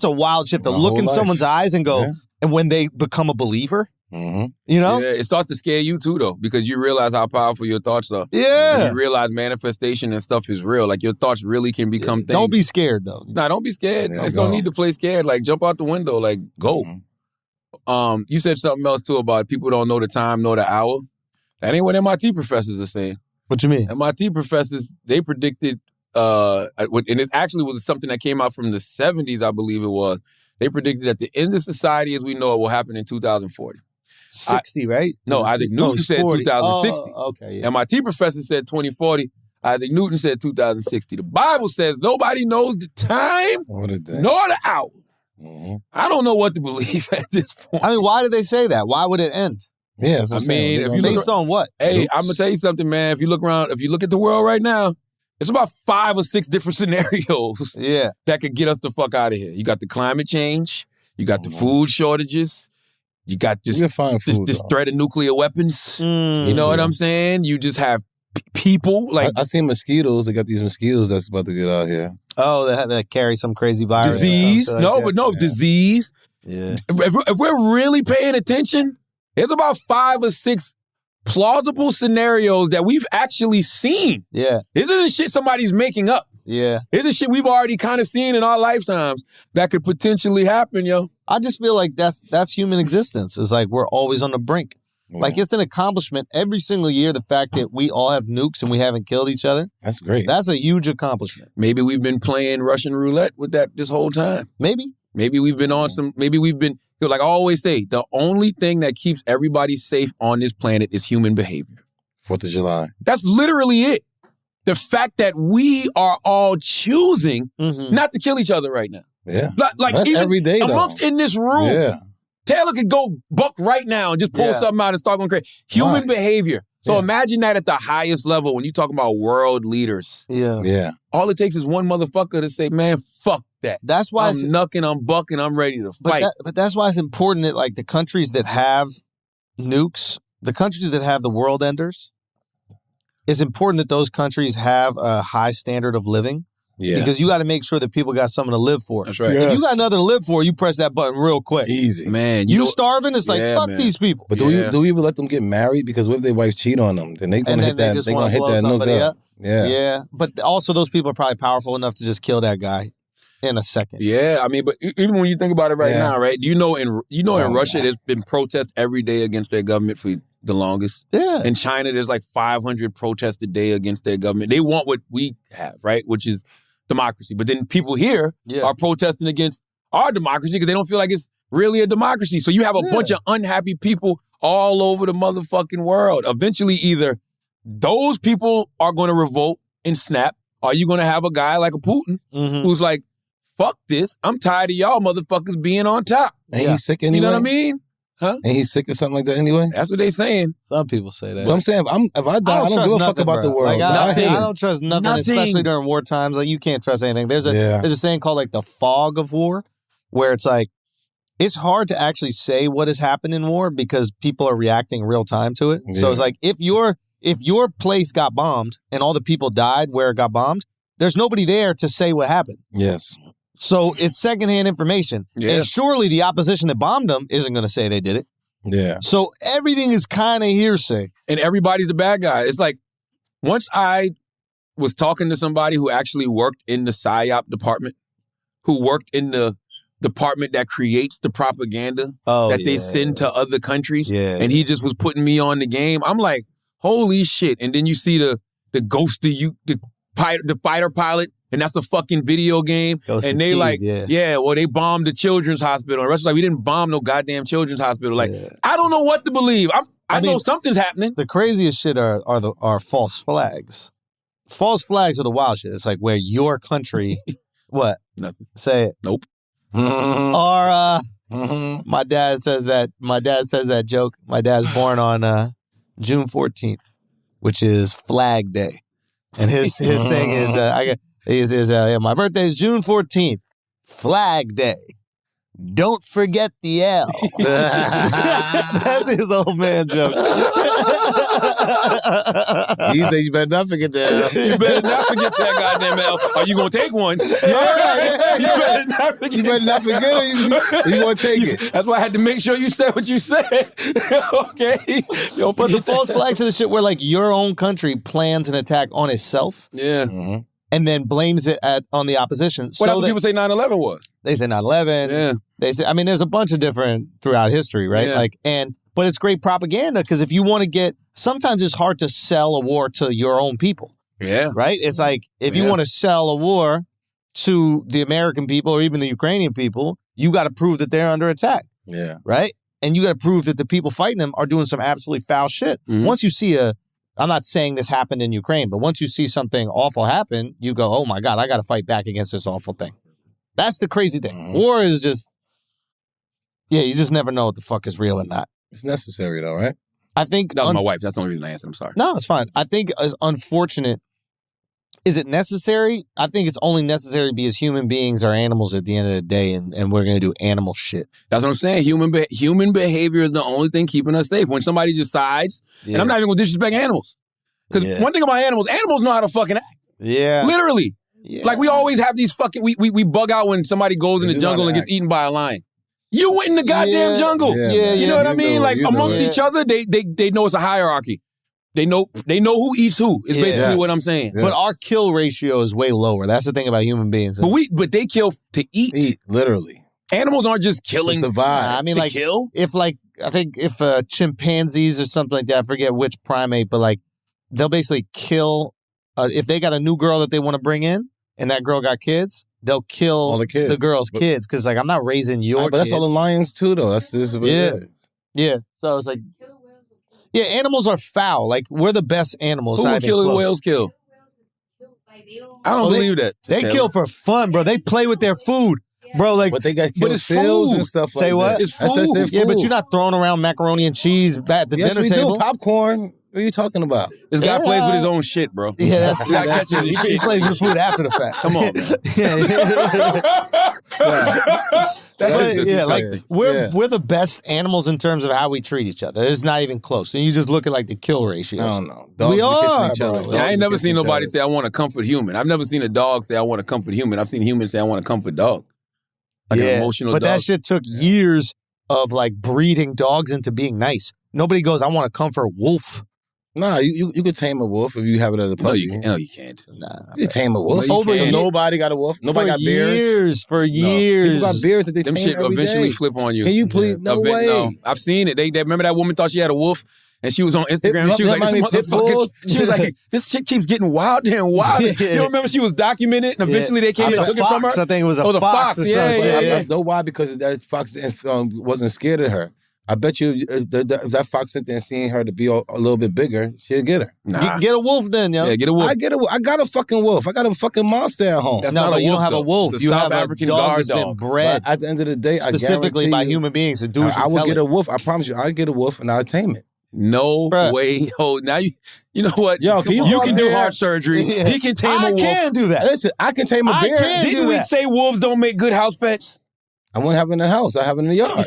a wild shift to look in someone's eyes and go, and when they become a believer, you know? Yeah, it starts to scare you too, though, because you realize how powerful your thoughts are. Yeah. And you realize manifestation and stuff is real. Like, your thoughts really can become things. Don't be scared, though. Nah, don't be scared. There's no need to play scared. Like, jump out the window. Like, go. You said something else, too, about people don't know the time nor the hour. That ain't what MIT professors are saying. What you mean? MIT professors, they predicted, and it actually was something that came out from the 70s, I believe it was. They predicted that the end of society as we know it will happen in 2040. 60, right? No, Isaac Newton said 2060. Oh, okay, yeah. MIT professor said 2040. Isaac Newton said 2060. The Bible says nobody knows the time nor the hour. I don't know what to believe at this point. I mean, why did they say that? Why would it end? Yeah, I mean, if you based on what? Hey, I'm gonna tell you something, man. If you look around, if you look at the world right now, It's about 5 or 6 different scenarios that could get us the fuck out of here. You got the climate change. You got the food shortages. You got this threat of nuclear weapons. You know what I'm saying? You just have people like I seen mosquitoes. They got these mosquitoes that's about to get out here. Oh, that carry some crazy virus. Disease. Disease. Yeah. If we're really paying attention, there's about 5 or 6 plausible scenarios that we've actually seen. Yeah. This isn't shit somebody's making up. Yeah. This is shit we've already kind of seen in our lifetimes that could potentially happen, yo. I just feel like that's human existence. It's like we're always on the brink. Yeah. Like it's an accomplishment every single year, the fact that we all have nukes and we haven't killed each other. That's great. That's a huge accomplishment. Maybe we've been playing Russian roulette with that this whole time. Maybe we've been on like I always say, the only thing that keeps everybody safe on this planet is human behavior. 4th of July. That's literally it. The fact that we are all choosing not to kill each other right now. Yeah. Like that's even every day, amongst in this room. Yeah. Taylor could go buck right now and just pull something out and start going crazy. Human behavior. So imagine that at the highest level when you talk about world leaders. Yeah. All it takes is one motherfucker to say, man, fuck that. That's why I'm knucking, I'm bucking, I'm ready to fight. But that's why it's important that like the countries that have nukes, the countries that have the world enders, it's important that those countries have a high standard of living. Yeah. Because you got to make sure that people got something to live for. That's right. If you got nothing to live for, you press that button real quick. Easy. Man. You starving? It's like, fuck these people. But do we even let them get married? Because what if their wife cheat on them? Then they're going to hit that nuke up. Yeah. But also those people are probably powerful enough to just kill that guy in a second. Yeah. I mean, but even when you think about it right now, right? Do you know in Russia there's been protests every day against their government for the longest. Yeah. In China, there's like 500 protests a day against their government. They want what we have, right? Which is democracy. But then people here are protesting against our democracy because they don't feel like it's really a democracy. So you have a bunch of unhappy people all over the motherfucking world. Eventually, either those people are going to revolt and snap, or you're going to have a guy like a Putin who's like, fuck this. I'm tired of y'all motherfuckers being on top. Ain't he sick anyway? You know what I mean? Huh? Ain't he sick or something like that anyway? That's what they saying. Some people say that. So I'm saying, if I die, I don't give a fuck about the world. Like, I don't trust nothing, especially during war times. Like, you can't trust anything. There's a saying called like the fog of war, where it's like, it's hard to actually say what has happened in war because people are reacting real time to it. Yeah. So it's like, if your place got bombed and all the people died where it got bombed, there's nobody there to say what happened. Yes. So it's secondhand information. Yeah. And surely the opposition that bombed them isn't going to say they did it. Yeah. So everything is kind of hearsay. And everybody's the bad guy. It's like, once I was talking to somebody who actually worked in the PSYOP department, who worked in the department that creates the propaganda that they send to other countries, and he just was putting me on the game, I'm like, holy shit. And then you see the ghost of you, the fighter pilot, and that's a fucking video game. And they like, well, they bombed the children's hospital. And the rest was like, we didn't bomb no goddamn children's hospital. Like, I don't know what to believe. I know something's happening. The craziest shit are false flags. False flags are the wild shit. It's like where your country, what? Nothing. Say it. Nope. Or my dad says that joke. My dad's born on June 14th, which is Flag Day. And his thing is my birthday is June 14th, Flag Day. Don't forget the L. That's his old man joke. These days you better not forget that L. You better not forget that goddamn L. Are you going to take one? You better not forget. You better not forget it. You going to take it. That's why I had to make sure you said what you said. Okay. But the false flags are the shit where like your own country plans an attack on itself. Yeah. Mm-hmm. And then blames it on the opposition. Well, that's what people say 9/11 was. They say 9/11. Yeah. They say, I mean, there's a bunch of different throughout history, right? Yeah. But it's great propaganda because if you want to sometimes it's hard to sell a war to your own people. Yeah. Right? It's like, if you want to sell a war to the American people or even the Ukrainian people, you got to prove that they're under attack. Yeah. Right? And you got to prove that the people fighting them are doing some absolutely foul shit. Mm-hmm. Once you see I'm not saying this happened in Ukraine, but once you see something awful happen, you go, oh my God, I got to fight back against this awful thing. That's the crazy thing. Mm-hmm. War is just, you just never know what the fuck is real and not. It's necessary though, right? I think that was my wife. That's the only reason I answered. I'm sorry. No, it's fine. I think as unfortunate Is it necessary? I think it's only necessary because human beings are animals at the end of the day, and we're going to do animal shit. That's what I'm saying. Human behavior is the only thing keeping us safe. When somebody decides, and I'm not even going to disrespect animals. Because one thing about animals know how to fucking act. Yeah. Literally. Yeah. Like, we always have these fucking, we bug out when somebody goes in the jungle and gets eaten by a lion. You went in the goddamn jungle. You know what I mean? Like, amongst each other, they know it's a hierarchy. They know who eats who, is basically what I'm saying. But our kill ratio is way lower. That's the thing about human beings. But they kill to eat. Eat, literally. Animals aren't just killing to survive. I mean, like, kill. I think if chimpanzees or something like that, I forget which primate, but like, they'll basically kill, if they got a new girl that they want to bring in, and that girl got kids, they'll kill all the kids. The girl's kids. Because, like, I'm not raising your kids. But that's all the lions, too, though. That's what it is. Yeah. So it's like, yeah, animals are foul. Like, we're the best animals. Who would kill whales kill? I don't believe that. They kill for fun, bro. They play with their food. Bro, like, but they got it's seals food and stuff like Say what? that. It's food. That's yeah, but you're not throwing around macaroni and cheese at the dinner we table. do. Popcorn. What are you talking about? This guy plays with his own shit, bro. Yeah, that's He's not catching his he shit. plays with food after the fact. Come on, man. Like we're the best animals in terms of how we treat each other. It's not even close. And you just look at like the kill ratios. I don't know. Dogs We be kissing are, each other. bro. Yeah, I ain't never seen nobody say say I want to comfort human. I've never seen a dog say I want to comfort human. I've seen humans say I want to comfort dog. Like an emotional but dog. that shit took years of like breeding dogs into being nice. Nobody goes, I want to comfort wolf. Nah, you could tame a wolf if you have it as a puppy. No, you can't. Nah, you tame a wolf. No, you can't. Nobody got a wolf. Nobody got bears. For years. People got bears that they Them tame shit every eventually day. flip on you. Can you please? No way. No, I've seen it. They remember that woman thought she had a wolf, and she was on Instagram. She was like, "This motherfucker." She was like, "This chick keeps getting wilder and wilder." You don't remember she was documented, and eventually they came and took it from her. I think it was a the fox. Or yeah. I know why, because that fox wasn't scared of her. I bet you if that fox sat there and seen her to be a little bit bigger, she'll get her. Nah. Get a wolf then, yo. Yeah, get a wolf. I got a fucking wolf. I got a fucking monster at home. That's No, not but a you wolf, don't have a though. wolf. It's a You South have a African dog guard that's been dog. bred But at the end of the day, specifically by human beings. So do what you I will tell get it. a wolf. I promise you, I'll get a wolf and I'll tame it. No Bruh. way. Oh, now you know what? Yo, can you you go can up do there? heart surgery. Yeah. He can tame a wolf. I can do that. Listen, I can tame a I bear. can. Didn't do we that. say wolves don't make good house pets? I won't have it in the house. I have it in the yard.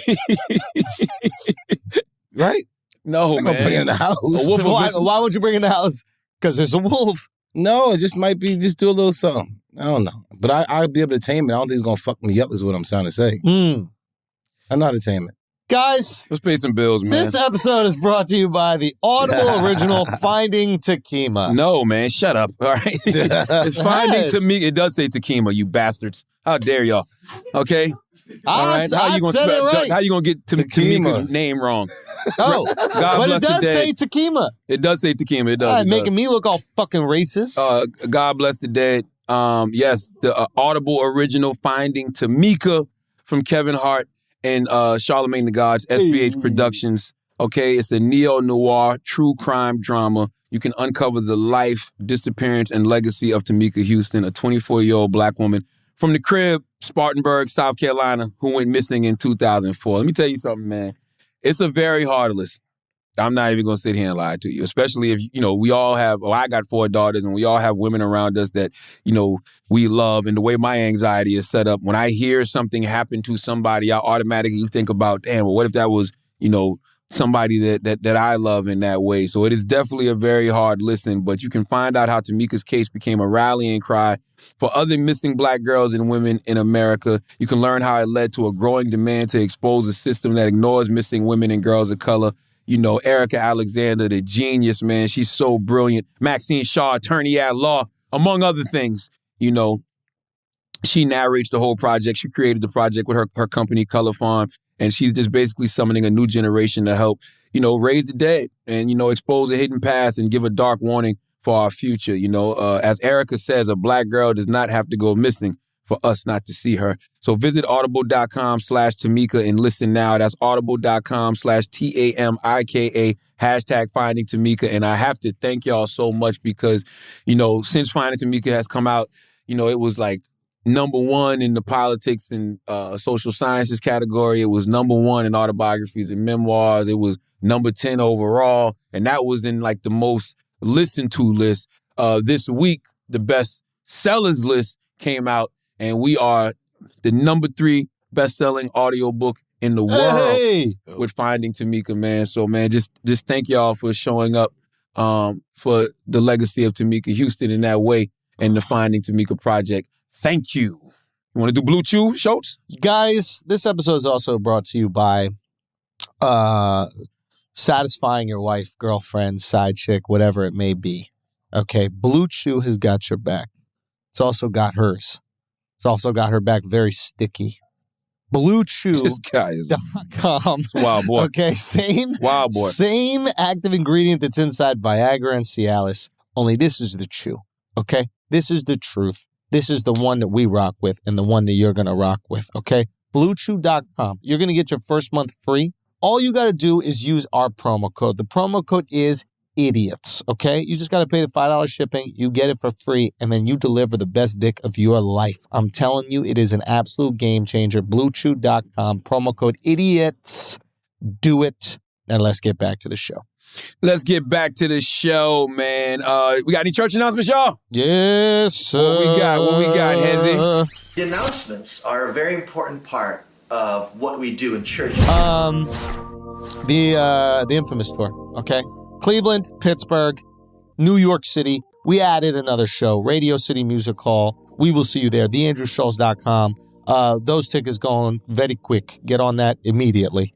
Right? No, I'm gonna bring it in the house. A wolf Why would you bring it in the house? Because there's a wolf. No, it just might be just do a little something. I don't know. But I'll be able to tame it. I don't think it's gonna fuck me up is what I'm trying to say. I know how to tame it. Guys, Let's pay some bills, man. this episode is brought to you by the Audible original Finding Takima. No, man, shut up. All right. It's Finding Yes. Tamika. It does say Takima, you bastards. How dare y'all? Okay? All right. I said it right. How you gonna get Tamika's name wrong? Oh, God but bless it the does dead. say Takima. It does say Takima. It does. All right, it making does. me look all fucking racist. God bless the dead. Yes, the Audible original Finding Tamika from Kevin Hart and Charlamagne the God's SBH Productions. Okay, it's a neo-noir true crime drama. You can uncover the life, disappearance, and legacy of Tamika Houston, a 24-year-old black woman from the crib, Spartanburg, South Carolina, who went missing in 2004. Let me tell you something, man. It's a very hard listen. I'm not even going to sit here and lie to you, especially if, we all have, I got 4 daughters and we all have women around us that, we love. And the way my anxiety is set up, when I hear something happen to somebody, I automatically think about, damn, well, what if that was, somebody that I love in that way. So it is definitely a very hard listen, but you can find out how Tamika's case became a rallying cry for other missing black girls and women in America. You can learn how it led to a growing demand to expose a system that ignores missing women and girls of color. Erica Alexander, the genius, man. She's so brilliant. Maxine Shaw, attorney at law, among other things. She narrates the whole project. She created the project with her company, Color Farm. And she's just basically summoning a new generation to help, raise the dead and, expose a hidden past and give a dark warning for our future. As Erica says, a black girl does not have to go missing for us not to see her. So visit audible.com/Tamika and listen now. That's audible.com/TAMIKA, #Finding Tamika. And I have to thank y'all so much because, since Finding Tamika has come out, it was like #1 in the politics and social sciences category. It was #1 in autobiographies and memoirs. It was #10 overall. And that was in like the most listened to list. This week, the best sellers list came out, and we are the number 3 best-selling audiobook in the world with Finding Tamika, man. So, man, just thank y'all for showing up for the legacy of Tamika Houston in that way and the Finding Tamika project. Thank you. You want to do Blue Chew, Schultz? Guys, this episode is also brought to you by satisfying your wife, girlfriend, side chick, whatever it may be. Okay, Blue Chew has got your back. It's also got hers. It's also got her back very sticky. BlueChew.com. Wild boy. Okay, same active ingredient that's inside Viagra and Cialis, only this is the chew. Okay? This is the truth. This is the one that we rock with and the one that you're going to rock with. Okay? BlueChew.com. You're going to get your first month free. All you got to do is use our promo code. The promo code is idiots. Okay? You just got to pay the $5 shipping. You get it for free, and then you deliver the best dick of your life. I'm telling you, it is an absolute game changer. BlueChew.com. Promo code idiots. Do it. And let's get back to the show. Let's get back to the show, man. We got any church announcements, y'all? Yes, sir. What we got, Hezzy? The announcements are a very important part of what we do in church. The infamous tour, okay? Cleveland, Pittsburgh, New York City. We added another show, Radio City Music Hall. We will see you there. TheAndrewSchultz.com. Those tickets going very quick. Get on that immediately.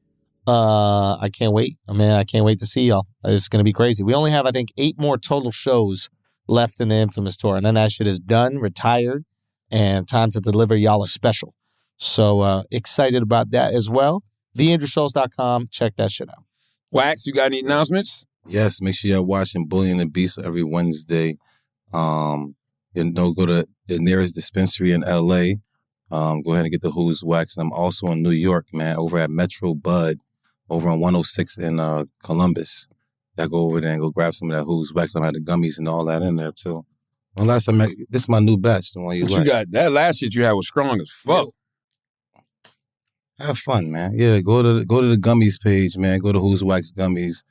I can't wait. I can't wait to see y'all. It's going to be crazy. We only have, I think, 8 more total shows left in the infamous tour. And then that shit is done, retired, and time to deliver y'all a special. So excited about that as well. TheAndrewSchultz.com. Check that shit out. Wax, you got any announcements? Yes, make sure you're watching Bully and the Beast every Wednesday. Go to the nearest dispensary in L.A. Go ahead and get the Who's Wax. And I'm also in New York, man, over at Metro Bud, over on 106 in Columbus. I go over there and go grab some of that Who's Wax. I had the gummies and all that in there, too. Well, last time, this is my new batch, the one you like. You got that last shit you had was strong as fuck. Have fun, man. Yeah, go to the gummies page, man. Go to Who's Wax Gummies.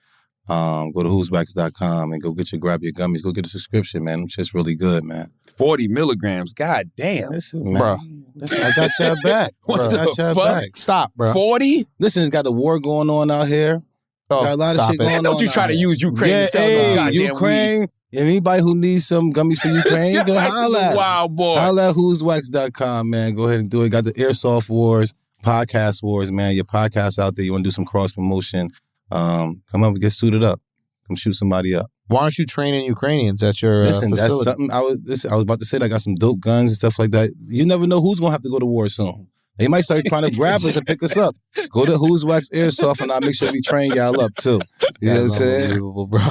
Go to who'swax.com and grab your gummies. Go get a subscription, man. It's just really good, man. 40 milligrams. God damn. Listen, man. Bro. Listen, I got y'all back. What the fuck? Stop, bro. 40? Listen, it's got the war going on out here. Got a lot of shit going on. Don't you try to use Ukraine. Yeah, hey, Ukraine. Anybody who needs some gummies for Ukraine, go holla. Wild boy. Holla at who'swax.com, man. Go ahead and do it. Got the Airsoft Wars, Podcast Wars, man. Your podcast out there. You want to do some cross promotion. Come up and get suited up. Come shoot somebody up. Why aren't you training Ukrainians at your facility? That's something I was about to say. I got some dope guns and stuff like that. You never know who's going to have to go to war soon. They might start trying to grab us and pick us up. Go to Who's Wax Airsoft and I'll make sure we train y'all up too. You know what I'm saying? Unbelievable, bro.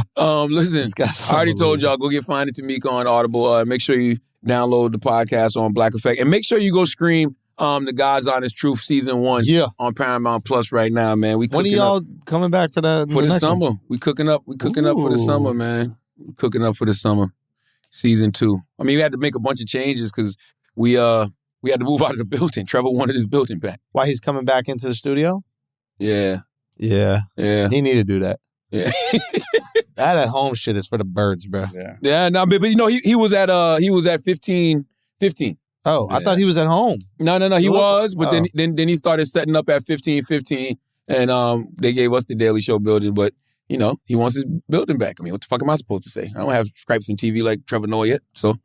Listen, I already told y'all, go get Finding Tamika on Audible. Make sure you download the podcast on Black Effect. And make sure you go stream The God's Honest Truth Season 1 on Paramount Plus right now, man. When are y'all coming back for the summer? We cooking up for the summer, man. We're cooking up for the summer. Season 2. I mean, we had to make a bunch of changes because we had to move out of the building. Trevor wanted his building back. Why, he's coming back into the studio? Yeah. He need to do that. Yeah. That at home shit is for the birds, bro. Yeah, no, but you know, he was at 15. Oh, I thought he was at home. No, he was, but then he started setting up at 15, and they gave us the Daily Show building, but you know, he wants his building back. I mean, what the fuck am I supposed to say? I don't have Stripes and TV like Trevor Noah yet, so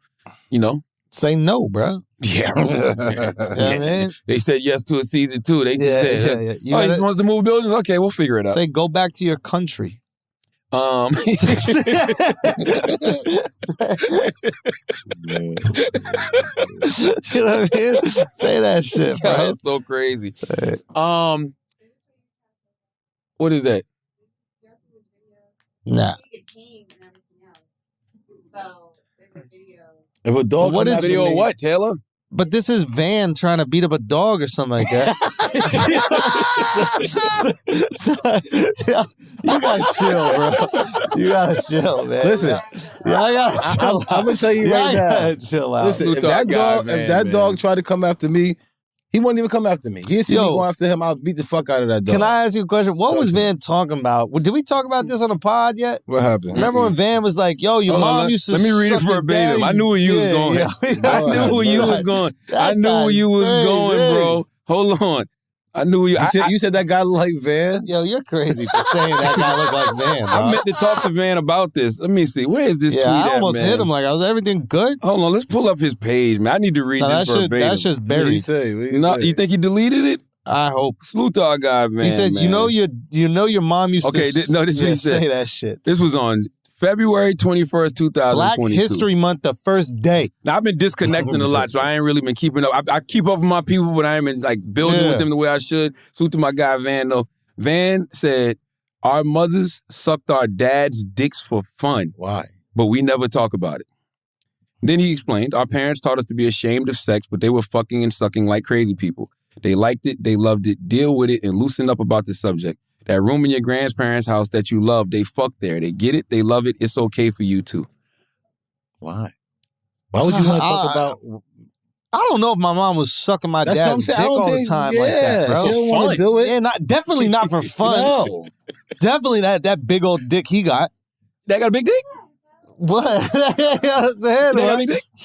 you know. Say no, bro. Yeah. Man. They said yes to a season 2. They just said, he wants to move buildings? Okay, we'll figure it out. Say go back to your country. You know what I mean? Say that shit, bro. That's so crazy. What is that? Nah. If a dog, what is video? What, Taylor? But this is Van trying to beat up a dog or something like that. You gotta chill, bro. You gotta chill, man. Listen, I gotta chill. I'm gonna tell you right now. Chill out. Listen, if that dog tried to come after me, He wouldn't even come after me. He'd see me go after him. I'll beat the fuck out of that dog. Can I ask you a question? What was Van talking about? Did we talk about this on the pod yet? What happened? Remember when Van was like, yo, your mom used to Let me read it suck your verbatim. I knew where you was going. I knew where you was going. I knew where you was going, bro. Hold on. I knew you. You said that guy looked like Van? Yo, you're crazy for saying that guy looked like Van, bro. I meant to talk to Van about this. Let me see. Where is this tweet I at, almost man? hit him. Like, was everything good? Hold on. Let's pull up his page, man. I need to read this verbatim. That's just buried. What did he say? You think he deleted it? I hope. Salute to our guy, man. He said, man. you know your mom used to this is what he said. say that shit. This was on February 21st, 2022. Black History Month, the first day. Now, I've been disconnecting a lot, so I ain't really been keeping up. I keep up with my people, but I ain't been like building with them the way I should. Salute to my guy, Van, though. Van said, our mothers sucked our dad's dicks for fun. Why? But we never talk about it. Then he explained, our parents taught us to be ashamed of sex, but they were fucking and sucking like crazy people. They liked it, they loved it, deal with it, and loosen up about the subject. That room in your grandparents' house that you love, they fuck there. They get it, they love it, it's okay for you too. Why? Why would you want to talk about... I don't know if my mom was sucking my dad's dick all the time like that, bro. She don't want to do it. Yeah, definitely not for fun. No. Definitely that big old dick he got. That got a big dick? What?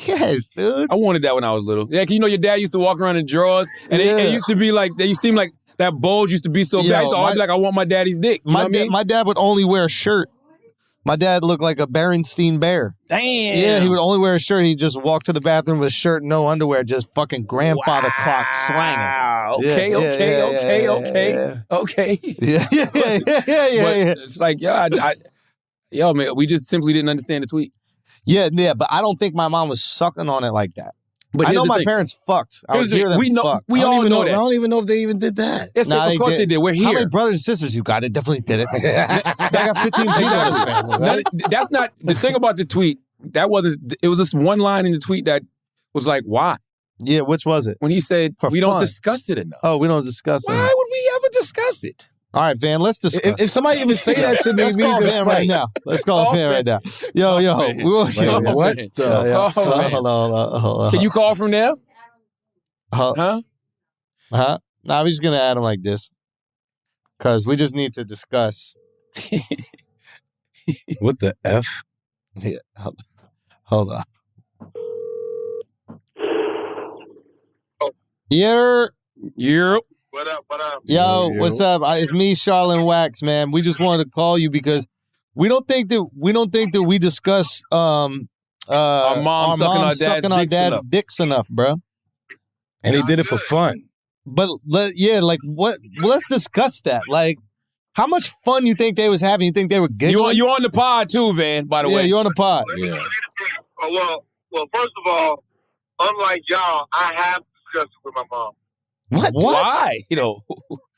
Yes, dude. I wanted that when I was little. Yeah, 'cause you know your dad used to walk around in drawers, and it used to be like, they seemed like that bulge used to be so big. I used to always be like, I want my daddy's dick. You know what I mean? My dad would only wear a shirt. My dad looked like a Berenstein Bear. Damn. Yeah, he would only wear a shirt. He'd just walk to the bathroom with a shirt, no underwear, just fucking grandfather clock swanging. Okay. Yeah. It's like, yo, man, we just simply didn't understand the tweet. Yeah, but I don't think my mom was sucking on it like that. But I know my parents fucked. I would hear them fuck. We all know that. I don't even know if they even did that. Yes, of course they did. We're here. How many brothers and sisters you got? They definitely did it. I got 15 people in this family, right? That's not the thing about the tweet. It was this one line in the tweet that was like, why? Yeah, which was it? When he said, we don't discuss it enough. Oh, we don't discuss it. Why would we ever discuss it? All right, Van, let's discuss. If somebody even say that to me, let's call Van right now. Let's call Van right now. Yo. What the fuck? Hold on. Can you call from there? Huh? Nah, we're just going to add him like this. Because we just need to discuss. What the F? Yeah, hold on. Yeah. What up? Yo, what's up? It's me, Charlene Wax, man. We just wanted to call you because we don't think that we discuss our mom sucking our dad's dicks enough, bro. And he did it for fun. But let's discuss that. Like, how much fun you think they was having? You think they were giggling? You on the pod too, Van, by the way. Yeah, you're on the pod. Yeah. Well, first of all, unlike y'all, I have discussed it with my mom. What? Why?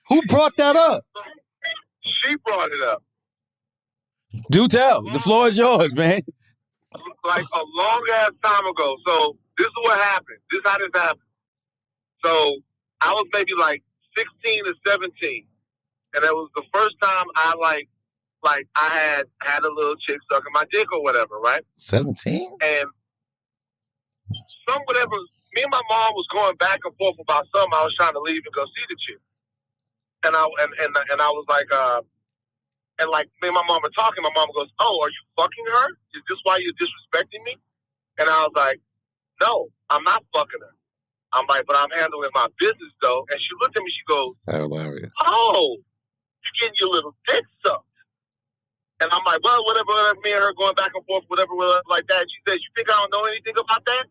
Who brought that up? She brought it up. Do tell. The floor is yours, man. Like a long ass time ago. So this is what happened. This is how this happened. So I was maybe like 16 or 17. And it was the first time I had a little chick sucking my dick or whatever, right? 17? And me and my mom was going back and forth about something. I was trying to leave and go see the chick. And I was like, and like me and my mom were talking, my mom goes, "Oh, are you fucking her? Is this why you're disrespecting me?" And I was like, "No, I'm not fucking her." I'm like, "But I'm handling my business though." And she looked at me, she goes, That's hilarious. "Oh, you're getting your little dick sucked." And I'm like, "Well, whatever, me and her going back and forth, whatever like that." She said, "You think I don't know anything about that?"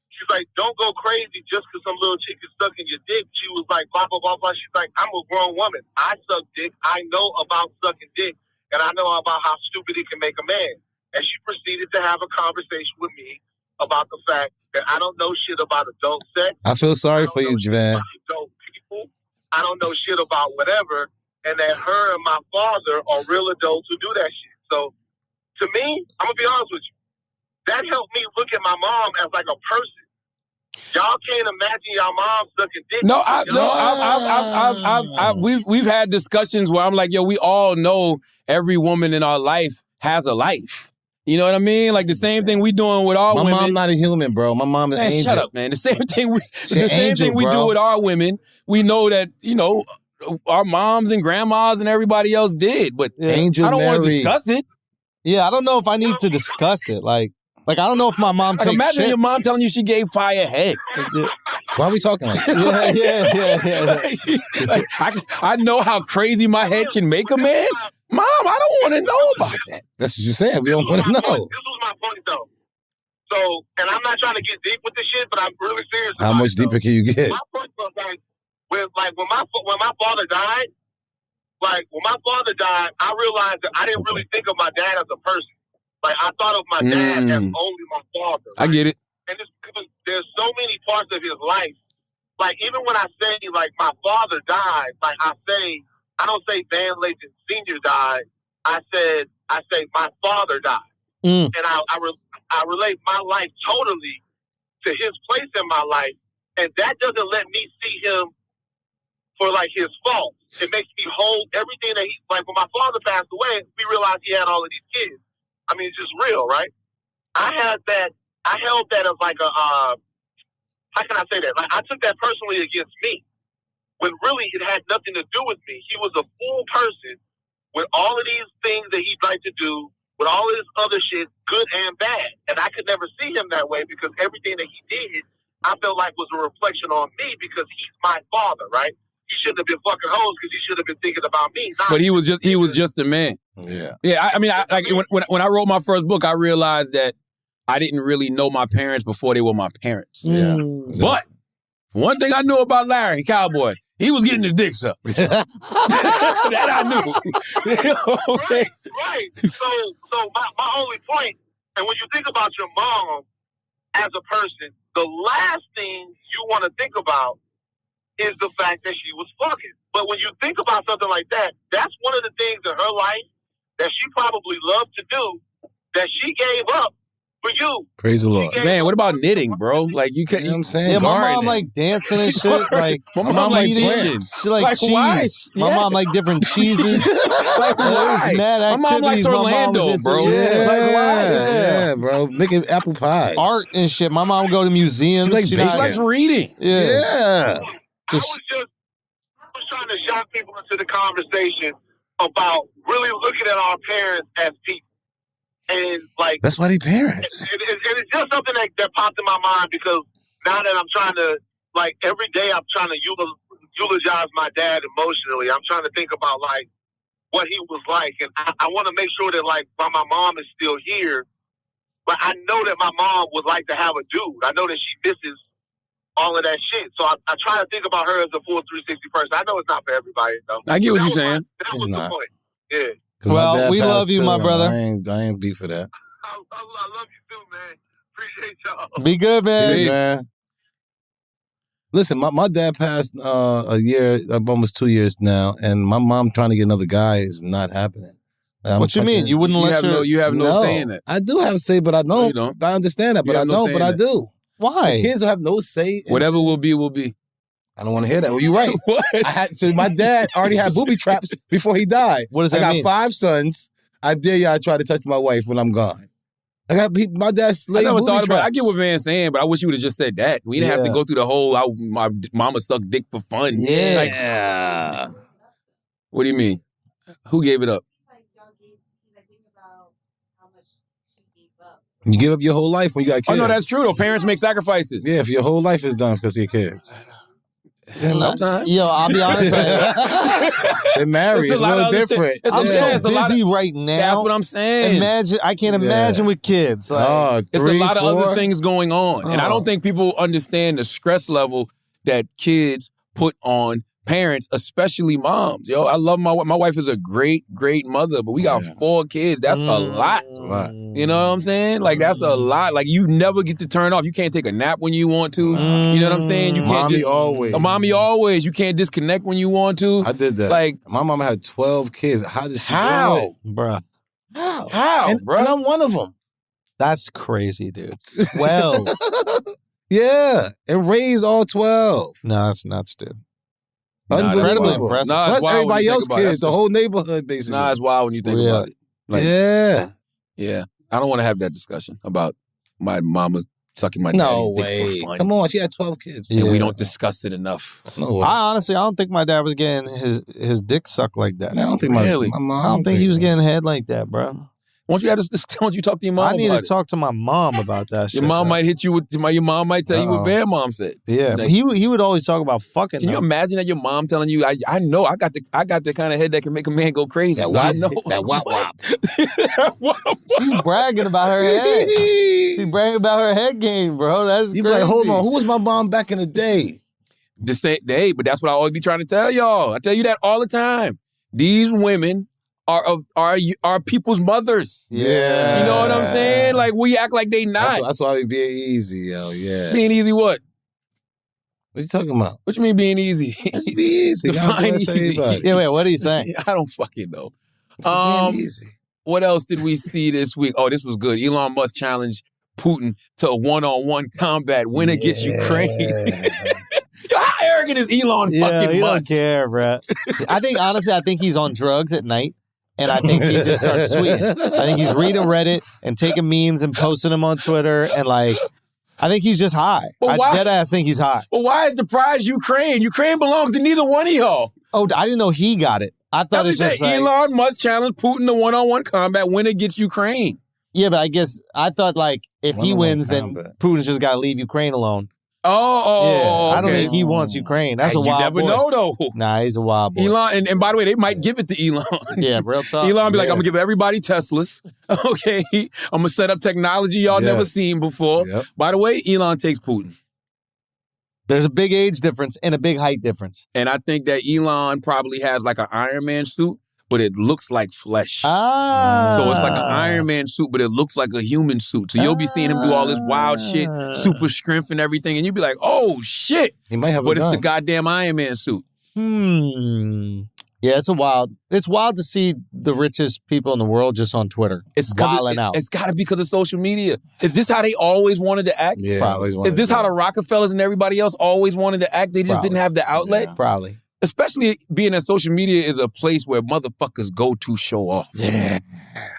She's like, "Don't go crazy just because some little chick is sucking your dick." She was like, blah, blah, blah, blah. She's like, "I'm a grown woman. I suck dick. I know about sucking dick. And I know about how stupid it can make a man." And she proceeded to have a conversation with me about the fact that I don't know shit about adult sex. I feel sorry for you, Javan. Adult people. I don't know shit about whatever. And that her and my father are real adults who do that shit. So, to me, I'm going to be honest with you. That helped me look at my mom as like a person. Y'all can't imagine y'all mom sucking dick. We've had discussions where I'm like, yo, we all know every woman in our life has a life. You know what I mean? Like the same thing we doing with our women. My mom not a human, bro. My mom is an angel. Shut up, man. The same thing we Bro. do with our women. We know that, our moms and grandmas and everybody else did, but Angel I don't want to Mary. discuss it. Yeah, I don't know if I need to discuss it. Like I don't know if my mom takes imagine shits. your mom telling you she gave Fire head. Why are we talking like that? Yeah. I know how crazy my head can make a man. Mom, I don't want to know about that. That's what you said. We don't want to know. This was my point, though. So, and I'm not trying to get deep with this shit, but I'm really serious. How much deeper can you get? My point was when my father died, I realized that I didn't really think of my dad as a person. Like, I thought of my dad as only my father. Right? I get it. And it's because there's so many parts of his life. Like, even when I say, like, my father died, like, I don't say Van Lathan Sr. died. I say my father died. And I relate my life totally to his place in my life. And that doesn't let me see him for, like, his faults. It makes me hold everything that like, when my father passed away, we realized he had all of these kids. I mean, it's just real, right? I held that as like a, how can I say that? Like, I took that personally against me, when really it had nothing to do with me. He was a full person with all of these things that he'd like to do, with all of this other shit, good and bad. And I could never see him that way because everything that he did, I felt like was a reflection on me because he's my father, right? He shouldn't have been fucking hoes because he should have been thinking about me. But he was just a man. Yeah. Yeah, when I wrote my first book, I realized that I didn't really know my parents before they were my parents. Yeah. But one thing I knew about Larry Cowboy, he was getting his dick sucked. That I knew. Okay. Right. So my only point, and when you think about your mom as a person, the last thing you want to think about is the fact that she was fucking. But when you think about something like that, that's one of the things in her life that she probably loved to do that she gave up for you. Praise the Lord. Man, what about knitting, bro? Like, you can't. You know what I'm saying? Yeah, my mom like dancing and shit. Like my mom like eating. teaching. She like cheese. Why? My mom like different cheeses. Like, why? Mad My mom likes activities. My mom Orlando, was into, bro. Yeah, Like why? yeah, bro. Making apple pies. Art and shit. My mom would go to museums. She like She bacon. likes reading. Yeah. I was trying to shock people into the conversation about really looking at our parents as people. And like That's why they parents. And it's just something that popped in my mind because now that I'm trying to, like, every day I'm trying to eulogize my dad emotionally. I'm trying to think about, like, what he was like. And I want to make sure that, like, while my mom is still here, but I know that my mom would like to have a dude. I know that she misses all of that shit. So I try to think about her as a full 360 person. I know it's not for everybody, though. I get what you're saying. That It's was not. the point. Yeah. Well, we love you, my brother. I ain't beef for that. I love you too, man. Appreciate y'all. Be good, man. Hey, man. Listen, my dad passed a year, almost 2 years now, and my mom trying to get another guy is not happening. What you mean? You wouldn't let your... You have no say in it. I do have a say, but I don't. No, you don't. I understand that, but I don't, but I do. Why? The kids don't have no say. Whatever will be, will be. I don't want to hear that. Well, you're right. What? So my dad already had booby traps before he died. What does that mean? I mean? got 5 sons. I dare y'all try to touch my wife when I'm gone. My dad's I slave never booby thought about it. traps. I get what Van's saying, but I wish you would have just said that. We didn't have to go through the whole, my mama sucked dick for fun. Yeah. Like, what do you mean? Who gave it up? You give up your whole life when you got kids. Oh, no, that's true, though. Parents make sacrifices. Yeah, if your whole life is done because of your kids. Sometimes. Yo, I'll be honest. They're married. It's a little different. I'm so busy right now. That's what I'm saying. I can't imagine with kids. Like, it's a lot of other things going on. And I don't think people understand the stress level that kids put on parents, especially moms. Yo, I love my wife is a great, great mother, but we got 4 kids. That's a lot. You know what I'm saying? Like, that's a lot. Like, you never get to turn off. You can't take a nap when you want to. You know what I'm saying? You can't Mommy always. Mommy always. You can't disconnect when you want to. I did that. Like, my mama had 12 kids. How did she do it? Bruh. How, bro? And I'm one of them. That's crazy, dude. 12. Yeah. And raised all 12. No, that's nuts, dude. Unbelievable. Impressive. Nah, it's Plus wild everybody when you else think about it. kids, the whole neighborhood basically. Nah, it's wild when you think about it. Like, yeah. Yeah. I don't want to have that discussion about my mama sucking my No daddy's dick way. for fun. Come on, she had 12 kids. And we don't discuss it enough. No way. I honestly don't think my dad was getting his dick sucked like that. I don't think Really? my mom. I don't think he was getting head like that, bro. Why don't you talk to your mom I need about to it? talk to my mom about that shit. Your mom bro. might hit you with your mom might tell you what Van Mom said. Yeah, Like, he would always talk about fucking. can you imagine that your mom telling you, I know I got the kind of head that can make a man go crazy. That So I know that wop wop. She's bragging about her head. She's bragging about her head game, bro. That's You be crazy. like, hold on, who was my mom back in the day? But that's what I always be trying to tell y'all. I tell you that all the time. These women are people's mothers. Yeah. You know what I'm saying? Like, we act like they not. That's why we being easy, yo. Yeah. Being easy what? What you talking about? What you mean being easy? Let's be easy. God Define bless easy. everybody. Yeah, wait, what are you saying? I don't fucking know. It's being easy. What else did we see this week? Oh, this was good. Elon Musk challenged Putin to a one-on-one combat win against Ukraine. Yo, how arrogant is Elon fucking he Musk? don't care, bro. I think he's on drugs at night. And I think he just starts tweeting. I think he's reading Reddit and taking memes and posting them on Twitter. And I think he's just high. But why- I dead ass think he's high. Well, why is the prize Ukraine? Ukraine belongs to neither one of y'all. Oh, I didn't know he got it. I thought it's just like, Elon Musk challenged Putin to one-on-one combat win against Ukraine. yeah, but I thought like if he One-on-one wins, then combat. Putin's just got to leave Ukraine alone. Oh, I don't okay. think he wants Ukraine. That's a You wild never boy. know, though. Nah, he's a wild boy. Elon, and by the way, they might give it to Elon. Yeah, real talk. Elon be like, Yeah. I'm going to give everybody Teslas. Okay. I'm going to set up technology y'all Yeah. never seen before. Yep. By the way, Elon takes Putin. There's a big age difference and a big height difference. And I think that Elon probably has like an Iron Man suit, but it looks like flesh. Ah. So it's like an Iron Man suit, but it looks like a human suit. So you'll be seeing him do all this wild shit, super strength and everything, and you'll be like, oh, shit. He might have But a it's gun. the goddamn Iron Man suit. Yeah, it's wild to see the richest people in the world just on Twitter. It's wilding out. It's got to be because of social media. Is this how they always wanted to act? Yeah, Probably. I always wanted Is this to how do the Rockefellers and everybody else always wanted to act? They just Probably. didn't have the outlet? Yeah. Probably. Especially being that social media is a place where motherfuckers go to show off. Yeah.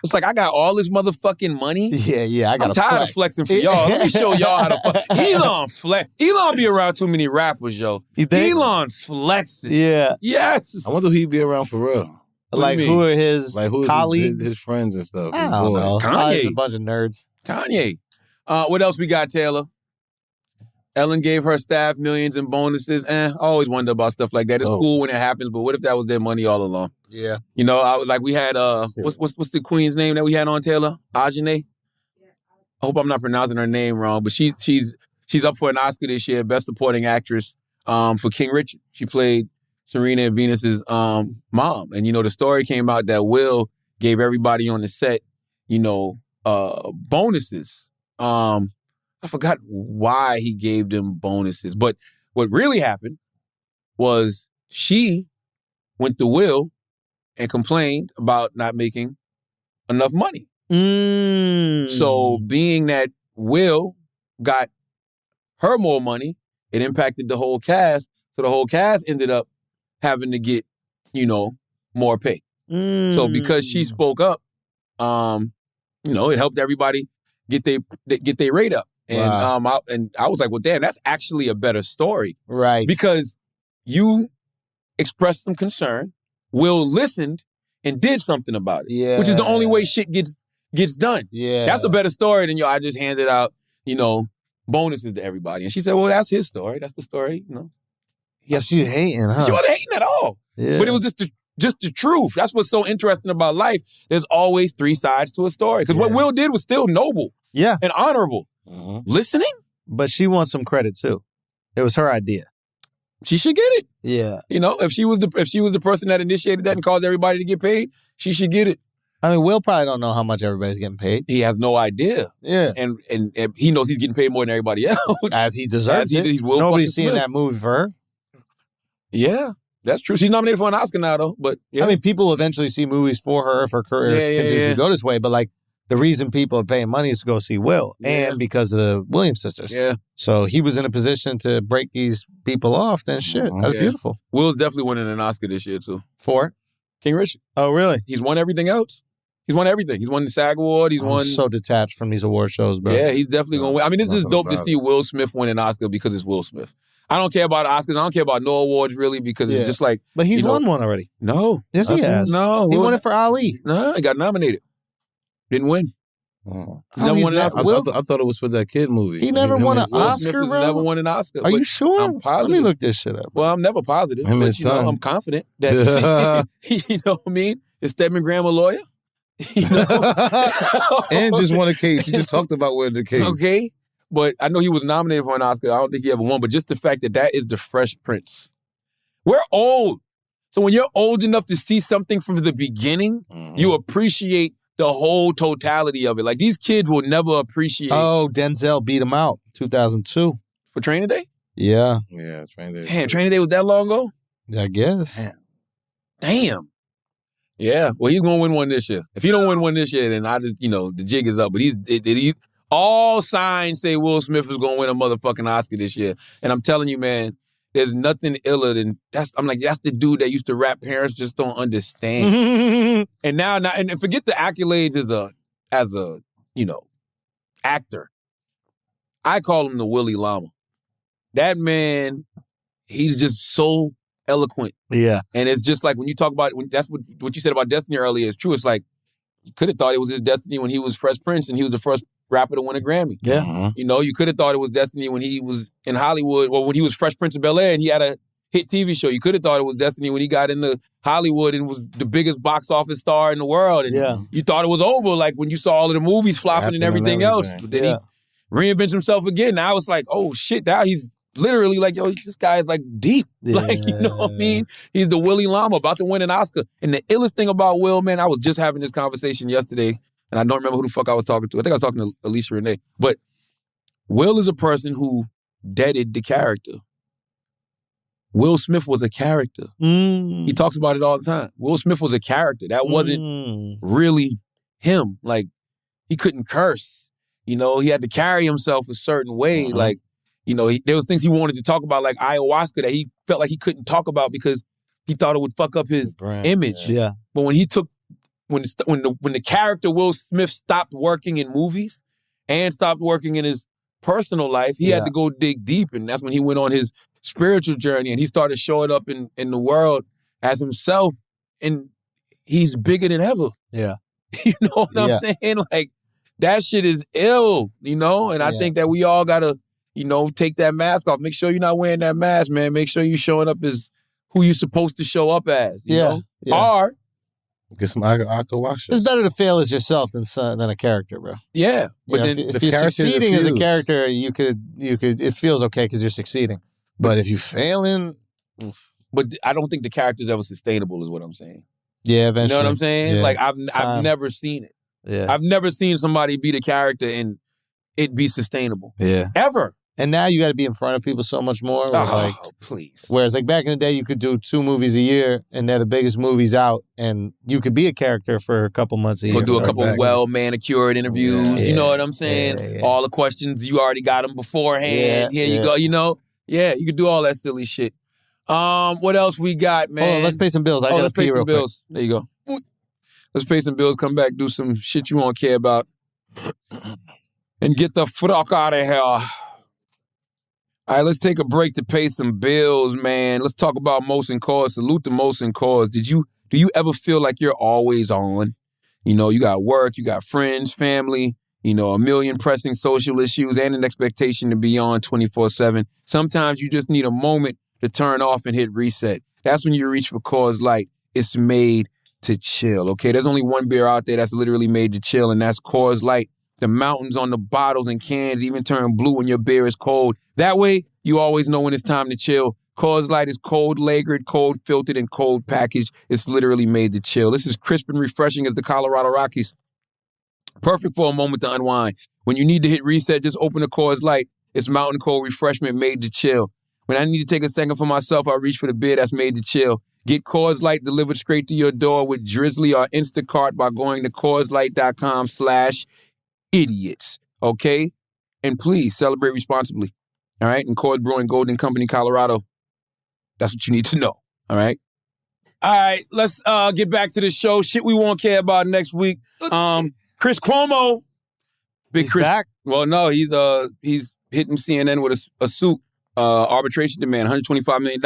It's like, I got all this motherfucking money. Yeah, I got I'm tired of flexing for y'all. Let me show y'all how to flex. Elon flex. Elon be around too many rappers, yo. You think? Elon flexes. Yeah. Yes. I wonder who he'd be around for real. Like, do you mean? who are his Like who's colleagues? his friends and stuff. I his don't boys. know. Kanye. Probably just a bunch of nerds. Kanye. What else we got, Taylor? Ellen gave her staff millions in bonuses. I always wonder about stuff like that. It's cool when it happens, but what if that was their money all along? Yeah. You know, we had what's the queen's name that we had on, Taylor? Ajane? I hope I'm not pronouncing her name wrong, but she's up for an Oscar this year, Best Supporting Actress for King Richard. She played Serena and Venus's mom. And, you know, the story came out that Will gave everybody on the set, you know, bonuses. I forgot why he gave them bonuses. But what really happened was she went to Will and complained about not making enough money. So being that Will got her more money, it impacted the whole cast. So the whole cast ended up having to get, you know, more pay. So because she spoke up, you know, it helped everybody get their rate up. And Wow. I was like, well, damn, that's actually a better story. Right. Because you expressed some concern, Will listened and did something about it. Yeah. Which is the only way shit gets done. Yeah. That's a better story than, I just handed out, you know, bonuses to everybody. And she said, well, that's his story. That's the story, you know. Yeah, she's hating, huh? She wasn't hating at all. Yeah. But it was just the truth. That's what's so interesting about life. There's always three sides to a story. Because what Will did was still noble and honorable. Listening? But she wants some credit too. It was her idea. She should get it. Yeah. You know, if she was the person that initiated that and caused everybody to get paid, she should get it. I mean, Will probably don't know how much everybody's getting paid. He has no idea. Yeah. And he knows he's getting paid more than everybody else. As he deserves it. He's Will Nobody's fucking seeing Smith. that movie for her. Yeah, that's true. She's nominated for an Oscar now, though. But yeah. I mean, people eventually see movies for her if her career continues to go this way. But like, the reason people are paying money is to go see Will, and because of the Williams sisters. Yeah. So he was in a position to break these people off. Then shit, that's beautiful. Will's definitely winning an Oscar this year too. For King Richard. Oh, really? He's won everything else. He's won everything. He's won the SAG Award. He's won. So detached from these award shows, bro. Yeah, he's definitely going to win. I mean, it's just dope to see Will Smith win an Oscar because it's Will Smith. I don't care about Oscars. I don't care about no awards, really, because it's just like... But he's won one already. No. Yes, he has. No. He won it for Ali. No, he got nominated. Didn't win. Oh. He's never won an Oscar. I thought it was for that kid movie. He never won an Will Oscar, Smith has bro? never won an Oscar. Are you sure? I'm positive. Let me look this shit up. Well, I'm never positive. Him and But, his son. I'm confident that... you know what I mean? Is Stedman Graham a lawyer? You know? And just won a case. He just talked about winning the case. Okay. But I know he was nominated for an Oscar. I don't think he ever won. But just the fact that is the Fresh Prince. We're old. So when you're old enough to see something from the beginning, you appreciate the whole totality of it. Like, these kids will never appreciate... Oh, Denzel beat him out, 2002. For Training Day? Yeah. Yeah, Training Day. Damn, Training Day was that long ago? I guess. Damn. Yeah. Well, he's going to win one this year. If he don't win one this year, then I just, the jig is up. But he's all signs say Will Smith is going to win a motherfucking Oscar this year. And I'm telling you, man, there's nothing iller than that's the dude that used to rap Parents Just Don't Understand. And now, and forget the accolades as a actor. I call him the Willie Llama. That man, he's just so eloquent. Yeah. And it's just like when you talk about, that's what you said about Destiny earlier is true. It's like, you could have thought it was his destiny when he was Fresh Prince and he was the first rapper to win a Grammy. Yeah. You could have thought it was destiny when he was in Hollywood, or when he was Fresh Prince of Bel-Air and he had a hit TV show. You could have thought it was destiny when he got into Hollywood and was the biggest box office star in the world. And you thought it was over, like when you saw all of the movies flopping and everything else. But then he reinvents himself again. Now it's like, oh shit, now he's literally like, yo, this guy is like deep. Like, you know what I mean? He's the Willie Llama about to win an Oscar. And the illest thing about Will, man, I was just having this conversation yesterday, and I don't remember who the fuck I was talking to. I think I was talking to Alicia Renee. But Will is a person who deaded the character. Will Smith was a character. He talks about it all the time. Will Smith was a character. That wasn't really him. Like, he couldn't curse. He had to carry himself a certain way. Like, there was things he wanted to talk about, like ayahuasca, that he felt like he couldn't talk about because he thought it would fuck up his image. Yeah. But when the character Will Smith stopped working in movies and stopped working in his personal life, he had to go dig deep, and that's when he went on his spiritual journey and he started showing up in the world as himself, and he's bigger than ever. Yeah. You know what I'm saying? Like, that shit is ill, and I think that we all gotta, take that mask off. Make sure you're not wearing that mask, man. Make sure you're showing up as who you're supposed to show up as, you know? Or get some ayahuasca. It's better to fail as yourself than a character, bro. Yeah. But then if you're succeeding as a character, you could it feels okay because you're succeeding. But if you're failing... But I don't think the character's ever sustainable is what I'm saying. Yeah, eventually. You know what I'm saying? Yeah. Like, I've never seen it. Yeah. I've never seen somebody be the character and it be sustainable. Yeah. Ever. And now you got to be in front of people so much more. Please. Whereas like back in the day, you could do 2 movies a year and they're the biggest movies out, and you could be a character for a couple months a year. Go do a couple well-manicured interviews. You know what I'm saying? Yeah. All the questions, you already got them beforehand. Here you go, Yeah, you could do all that silly shit. What else we got, man? Hold on, let's pay some bills. I gotta pay some real bills. There you go. Let's pay some bills, come back, do some shit you won't care about, and get the fuck out of here. All right, let's take a break to pay some bills, man. Let's talk about Molson Coors. Salute to Molson Coors. Do you ever feel like you're always on? You got work, you got friends, family, a million pressing social issues and an expectation to be on 24/7. Sometimes you just need a moment to turn off and hit reset. That's when you reach for Coors Light. It's made to chill, okay? There's only one beer out there that's literally made to chill, and that's Coors Light. The mountains on the bottles and cans even turn blue when your beer is cold. That way, you always know when it's time to chill. Coors Light is cold lagered, cold filtered, and cold packaged. It's literally made to chill. This is crisp and refreshing as the Colorado Rockies. Perfect for a moment to unwind. When you need to hit reset, just open a Coors Light. It's mountain cold refreshment made to chill. When I need to take a second for myself, I reach for the beer that's made to chill. Get Coors Light delivered straight to your door with Drizzly or Instacart by going to CoorsLight.com/idiots. Okay? And please celebrate responsibly. All right? And Coors Brewing, Golden Company, Colorado. That's what you need to know. All right? All right, let's get back to the show. Shit we won't care about next week. Chris Cuomo. He's back? Well, no, he's hitting CNN with a suit. Arbitration demand, $125 million.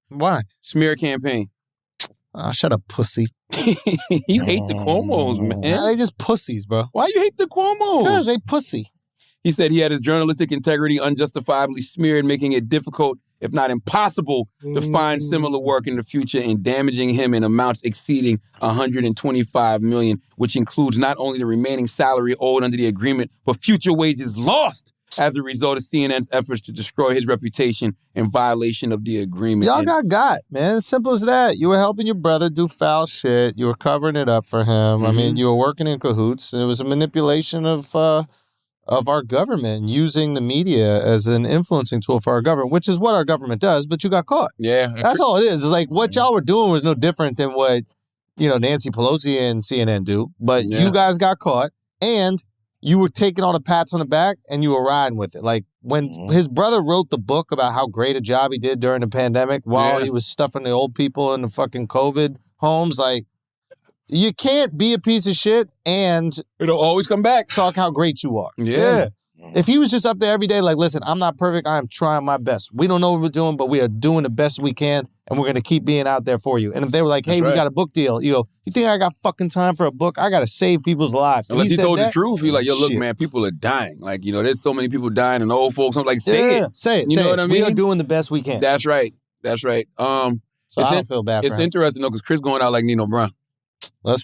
Why? Smear campaign. Shut up, pussy. You hate the Cuomos, man. They just pussies, bro. Why you hate the Cuomos? Because they pussy. He said he had his journalistic integrity unjustifiably smeared, making it difficult, if not impossible, to find similar work in the future and damaging him in amounts exceeding $125 million, which includes not only the remaining salary owed under the agreement, but future wages lost as a result of CNN's efforts to destroy his reputation in violation of the agreement. Y'all got, man. As simple as that. You were helping your brother do foul shit. You were covering it up for him. I mean, you were working in cahoots, and it was a manipulation of our government, using the media as an influencing tool for our government, which is what our government does, but you got caught. Yeah. That's all it is. It's like what y'all were doing was no different than what, Nancy Pelosi and CNN do, but you guys got caught, and you were taking all the pats on the back and you were riding with it. Like when his brother wrote the book about how great a job he did during the pandemic while he was stuffing the old people in the fucking COVID homes, like, you can't be a piece of shit and it'll always come back. Talk how great you are. Yeah. If he was just up there every day, like, listen, I'm not perfect. I am trying my best. We don't know what we're doing, but we are doing the best we can, and we're going to keep being out there for you. And if they were like, hey, we got a book deal, you go, you think I got fucking time for a book? I got to save people's lives. Unless he told the truth. He's like, yo, look, man, people are dying. Like, there's so many people dying and old folks. I'm like, say it. Say it. You know what I mean? We are doing the best we can. That's right. So I don't feel bad for him. It's interesting, though, because Chris going out like Nino Brown.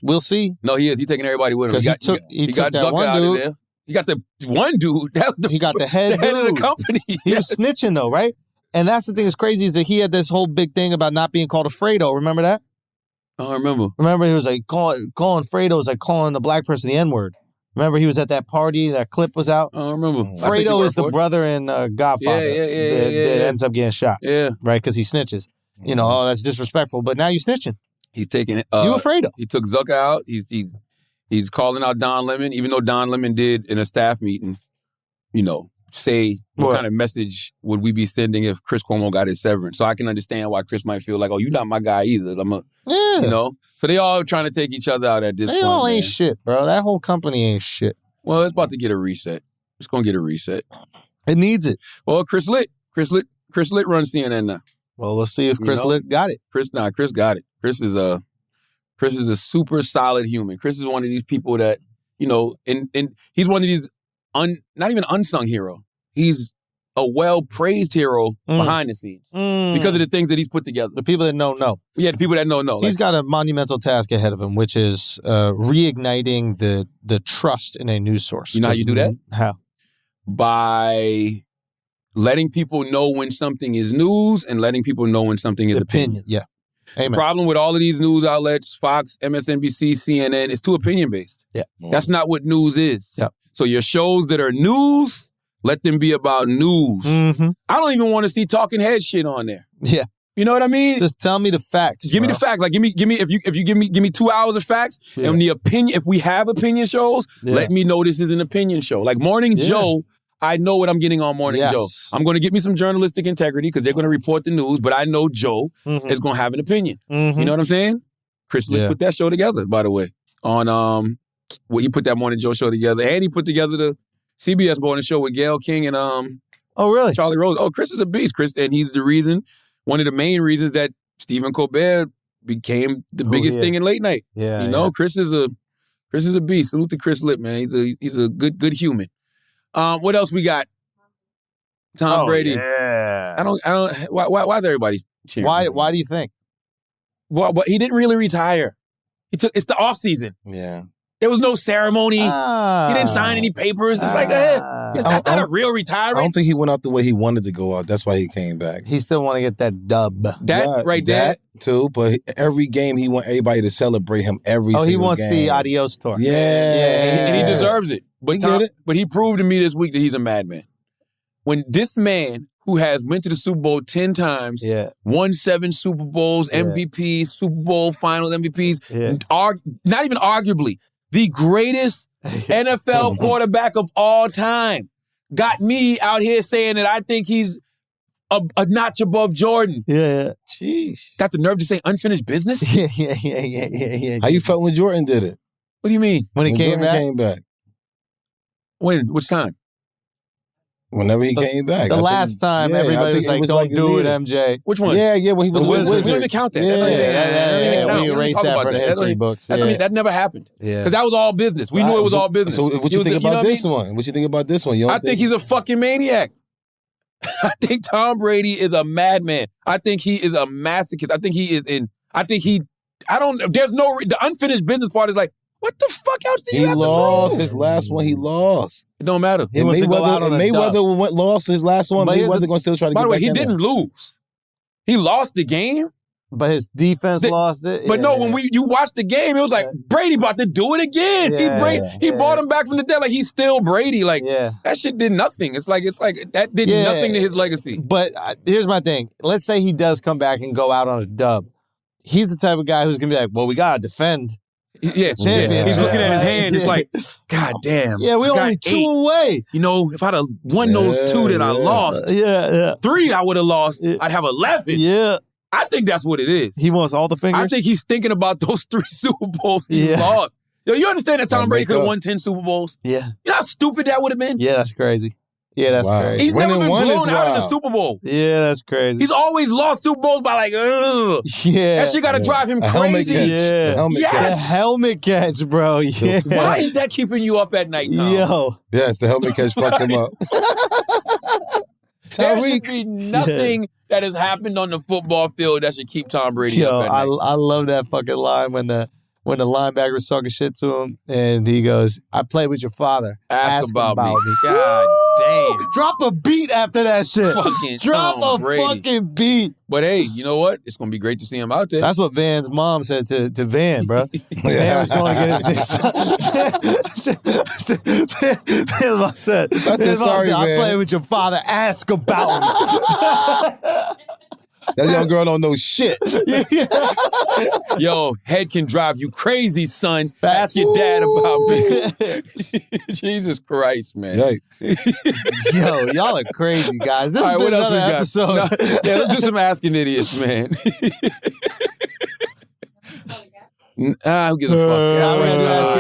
We'll see. No, he is. He's taking everybody with him. Because he took that one dude. He got the one dude. He got the head of the company. He was snitching, though, right? And that's the thing that's crazy is that he had this whole big thing about not being called a Fredo. Remember that? I don't remember. Remember, he was like, calling Fredo was like calling the black person the N-word. Remember, he was at that party, that clip was out? I don't remember. Fredo is the brother in Godfather that ends up getting shot. Yeah. Right? Because he snitches. That's disrespectful. But now you're snitching. He's taking it. You afraid of? He took Zucker out. He's calling out Don Lemon, even though Don Lemon did in a staff meeting, say what kind of message would we be sending if Chris Cuomo got his severance. So I can understand why Chris might feel like, oh, you're not my guy either. So they all trying to take each other out at this point. They all ain't shit, bro. That whole company ain't shit. Well, it's about to get a reset. It's going to get a reset. It needs it. Well, Chris Litt runs CNN now. Well, let's see if Chris Litt got it. Chris got it. Chris is a super solid human. Chris is one of these people that, and he's one of these not even unsung hero. He's a well-praised hero behind the scenes because of the things that he's put together. The people that know. Yeah, the people that know. He's got a monumental task ahead of him, which is reigniting the trust in a news source. You know how you do that? How? By letting people know when something is news and letting people know when something is opinion. Yeah. Amen. The problem with all of these news outlets, Fox, MSNBC, CNN, is too opinion-based. Yeah. That's not what news is. Yeah. So your shows that are news, let them be about news. Mm-hmm. I don't even want to see talking head shit on there. Yeah. You know what I mean? Just tell me the facts. Give me the facts. Like give me if you give me 2 hours of facts and the opinion. If we have opinion shows, let me know this is an opinion show. Like Morning Joe, I know what I'm getting on Morning Joe. I'm going to get me some journalistic integrity because they're going to report the news, but I know Joe is going to have an opinion. Mm-hmm. You know what I'm saying? Chris Litt put that show together, by the way. On he put that Morning Joe show together, and he put together the CBS Morning Show with Gayle King and really? Charlie Rose. Oh, Chris is a beast, Chris, and he's the reason, one of the main reasons that Stephen Colbert became the biggest thing in late night. Yeah, Chris is a beast. Salute to Chris Litt, man. He's a good human. What else we got? Tom Brady. Yeah. I don't. Why is everybody cheering? Why do you think? Well, but he didn't really retire. It's the off season. Yeah. There was no ceremony. He didn't sign any papers. It's like, that's not a real retirement. I don't think he went out the way he wanted to go out. That's why he came back. He still want to get that dub. That too, but every game he want everybody to celebrate him every single game. Oh, he wants the adios tour. Yeah. And he deserves it. But he proved to me this week that he's a madman. When this man who has went to the Super Bowl 10 times, won 7 Super Bowls, MVPs, Super Bowl final MVPs, not even arguably, the greatest NFL quarterback of all time, got me out here saying that I think he's a notch above Jordan. Yeah. Sheesh. Got the nerve to say unfinished business? Yeah. How you felt when Jordan did it? What do you mean? When he came Jordan back? came back. When? Which time? Whenever he came back. The last time everybody was like, don't do it, MJ. Which one? Yeah, when he was with We Wizards. don't even count that. Yeah. We erased that from the history books. That never happened. Yeah. Because that was all business. We knew it was all business. So what you think about this one? What you think about this one? I think he's a fucking maniac. I think Tom Brady is a madman. I think he is a masochist. The unfinished business part is like, what the fuck else did you have to prove? He lost his last one. He lost. It don't matter. He wants to go out on a dub. Mayweather lost his last one. Mayweather going to still try to get back in. By the way, he didn't lose. He lost the game. But his defense lost it. But no, when you watched the game, it was like, Brady about to do it again. He brought him back from the dead. Like, he's still Brady. Like, that shit did nothing. It's like that did nothing to his legacy. But here's my thing. Let's say he does come back and go out on a dub. He's the type of guy who's going to be like, well, we got to defend. Yes, he's looking at his hand. It's like, God damn. Yeah, we only 2 away. You know, if I'd have won those 2 that I lost, 3 I would have lost. I'd have 11. Yeah. I think that's what it is. He wants all the fingers? I think he's thinking about those 3 Super Bowls he lost. Yo, you understand that Tom Brady could have won 10 Super Bowls? Yeah. You know how stupid that would have been? Yeah, that's crazy. Yeah, that's crazy. He's never been blown out in a Super Bowl. Yeah, that's crazy. He's always lost Super Bowls by like, ugh. Yeah. That shit got to drive him crazy. Helmet catch. Yeah. Yes. The helmet catch, bro. Yeah. Why is that keeping you up at night, Tom? Yo. Yes, the helmet catch fucked him up. There should be nothing that has happened on the football field that should keep Tom Brady up at night. I love that fucking line when the linebacker was talking shit to him and he goes, I played with your father. Ask about me. God damn. Drop a beat after that shit. Fucking Drop Tom a Brady. fucking beat. But hey, you know what? It's going to be great to see him out there. That's what Van's mom said to Van, bro. Van was going to get his Van's mom said, sorry, I Van. played with your father. Ask about me. That young girl don't know shit. Yo, head can drive you crazy, son. Ask your dad about me. Jesus Christ, man. Yikes. Yo, y'all are crazy, guys. This has been another episode. No, yeah, let's do some Asking Idiots, man. Who gives a fuck?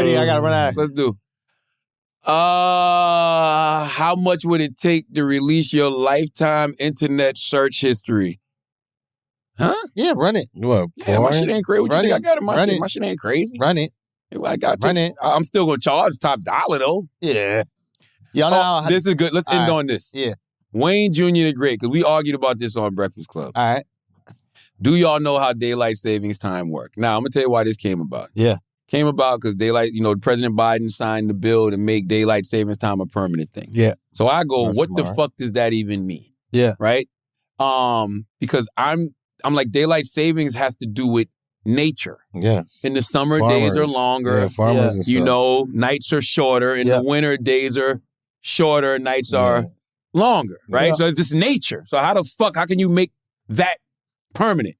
I gotta run out. Let's do. How much would it take to release your lifetime internet search history? Huh? Yeah, run it. What? Yeah, my shit ain't crazy. What you think I got in my Run shit? it. My shit ain't crazy. Run it. I got Run it. I'm still gonna charge top dollar though. Yeah. Y'all know how This is good. Let's end on this. Yeah. Wayne Jr. the Great, because we argued about this on Breakfast Club. All right. Do y'all know how daylight savings time work? Now, I'm going to tell you why this came about. Yeah. Came about because President Biden signed the bill to make daylight savings time a permanent thing. Yeah. So I go, That's what the smart. fuck does that even mean? Yeah. Right? Because I'm like, daylight savings has to do with nature. Yes. In the summer, days are longer. Yeah, farmers and stuff. Nights are shorter. In the winter, days are shorter, nights are longer, right? Yeah. So it's just nature. So how can you make that permanent?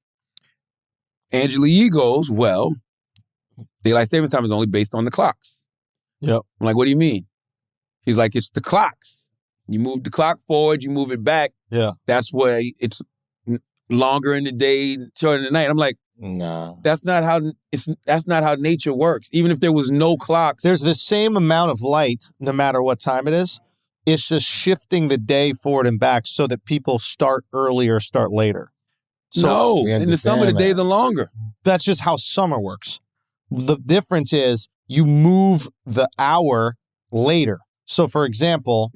Angela Yee goes, well, daylight savings time is only based on the clocks. Yep. I'm like, what do you mean? She's like, it's the clocks. You move the clock forward, you move it back. Yeah. That's why it's longer in the day, shorter in the night. I'm like, nah. that's not how nature works. Even if there was no clocks. There's the same amount of light no matter what time it is. It's just shifting the day forward and back so that people start earlier, start later. So no, in the summer, the days are longer. That's just how summer works. The difference is you move the hour later. So, for example,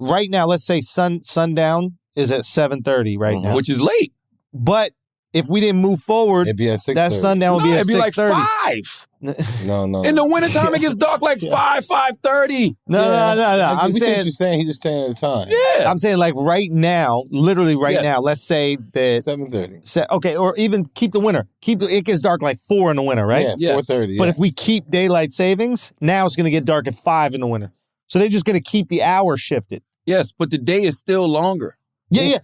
right now, let's say sundown is at 7:30 right now. Which is late. But if we didn't move forward, it'd be at 6:30. that sundown would be at 6:30. It'd be like 5. No. In the wintertime, it gets dark like 5:30. No. I'm we see saying what you're saying. He's just telling the time. Yeah. I'm saying like right now, literally right now, let's say that 7:30. Okay, or even keep the winter. It gets dark like 4 in the winter, right? Yeah, 4:30. But if we keep daylight savings, now it's going to get dark at 5 in the winter. So they're just going to keep the hour shifted. Yes, but the day is still longer. Yeah.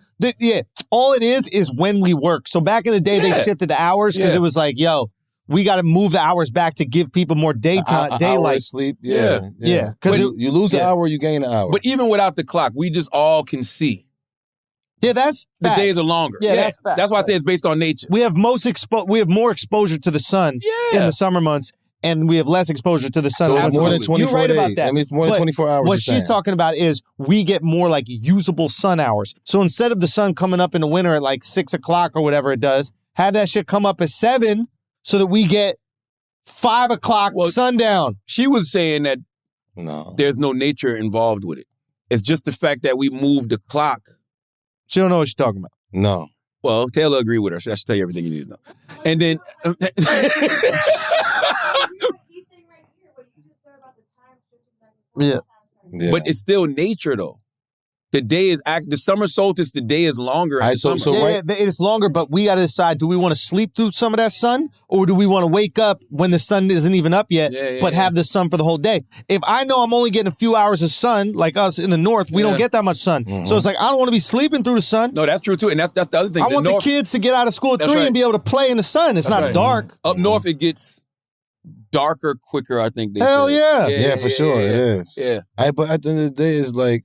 All it is when we work. So back in the day, they shifted the hours because it was like, yo, we got to move the hours back to give people more daylight. Hour of sleep. Yeah. Because you lose an hour, you gain an hour. But even without the clock, we just all can see Yeah, that's the facts. days are longer. Yeah, that's facts. That's why I say it's based on nature. We have more exposure to the sun in the summer months, and we have less exposure to the sun. So it's more than 24 You're right days. about that. I mean, it's more than 24 hours. What she's talking about is we get more like usable sun hours. So instead of the sun coming up in the winter at like 6 o'clock or whatever it does, have that shit come up at 7 so that we get 5 o'clock sundown. She was saying that there's no nature involved with it. It's just the fact that we moved the clock. She don't know what she's talking about. No. Well, Taylor agreed with her. So I should tell you everything you need to know. And then... Yeah. But it's still nature, though. The day is the summer solstice. The day is longer. It is longer, but we got to decide: do we want to sleep through some of that sun, or do we want to wake up when the sun isn't even up yet, but have the sun for the whole day? If I know I'm only getting a few hours of sun, like us in the north, we don't get that much sun. Mm-hmm. So it's like I don't want to be sleeping through the sun. No, that's true too, and that's the other thing. I want the kids to get out of school at 3 and be able to play in the sun. It's not dark. Up north, it gets darker quicker. I think. Hell yeah. Yeah, for sure it is. Yeah. But at the end of the day, it's like.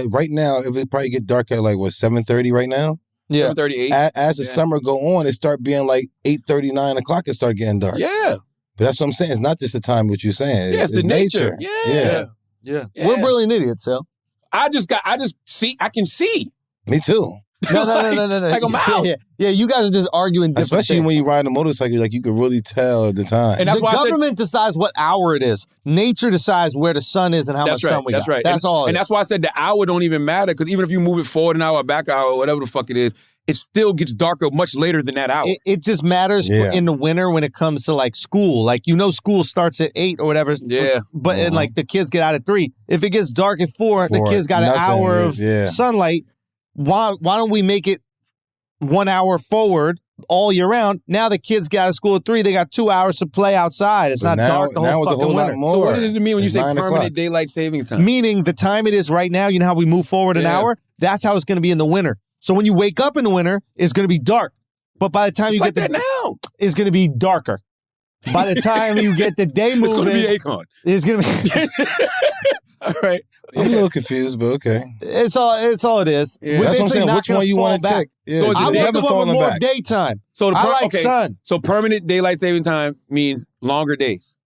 Right now, if it probably get dark at like 7:30 right now. Yeah, 7:38. As the summer go on, it start being like 8:30, 9 o'clock. It start getting dark. Yeah, but that's what I'm saying. It's not just the time what you're saying. Yeah, it's the nature. Yeah. We're brilliant idiots, so. I can see. Me too. No. Like I'm out. Yeah, you guys are just arguing different Especially things. when you ride a motorcycle, like you can really tell the time. And that's the why government decides what hour it is. Nature decides where the sun is and how much sun we got. That's right. That's all. And that's why I said the hour don't even matter, because even if you move it forward an hour, back hour, whatever the fuck it is, it still gets darker much later than that hour. It just matters in the winter when it comes to like school. Like, school starts at 8 or whatever. Yeah. But and like the kids get out at 3. If it gets dark at 4, the kids got an hour of sunlight. Why don't we make it 1 hour forward all year round? Now the kids get out of school at 3. They got 2 hours to play outside. It's not dark the whole fucking winter. Lot more. So what does it mean when you say permanent daylight savings time? Meaning the time it is right now, you know how we move forward an hour? That's how it's going to be in the winter. So when you wake up in the winter, it's going to be dark. But by the time you get now, it's going to be darker. By the time you get the day moving, it's going to be Akon. It's going to be... All right. I'm a little confused, but okay. It's all it is. Yeah. That's what I'm saying. Which one you want to take? Yeah. So I want the one with more daytime. So I like sun. So permanent daylight saving time means longer days.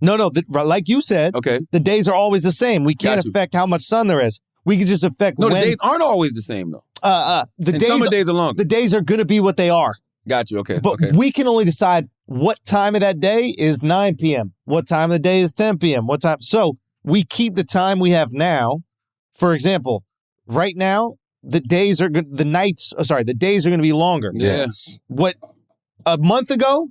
No. Like you said, the days are always the same. We can't affect how much sun there is. We can just affect the days aren't always the same, though. Summer days are longer. The days are going to be what they are. Got you. Okay. But we can only decide what time of that day is 9 p.m. What time of the day is 10 p.m. What time. So we keep the time we have now. For example, right now, the days are going to be longer. Yes. What a month ago,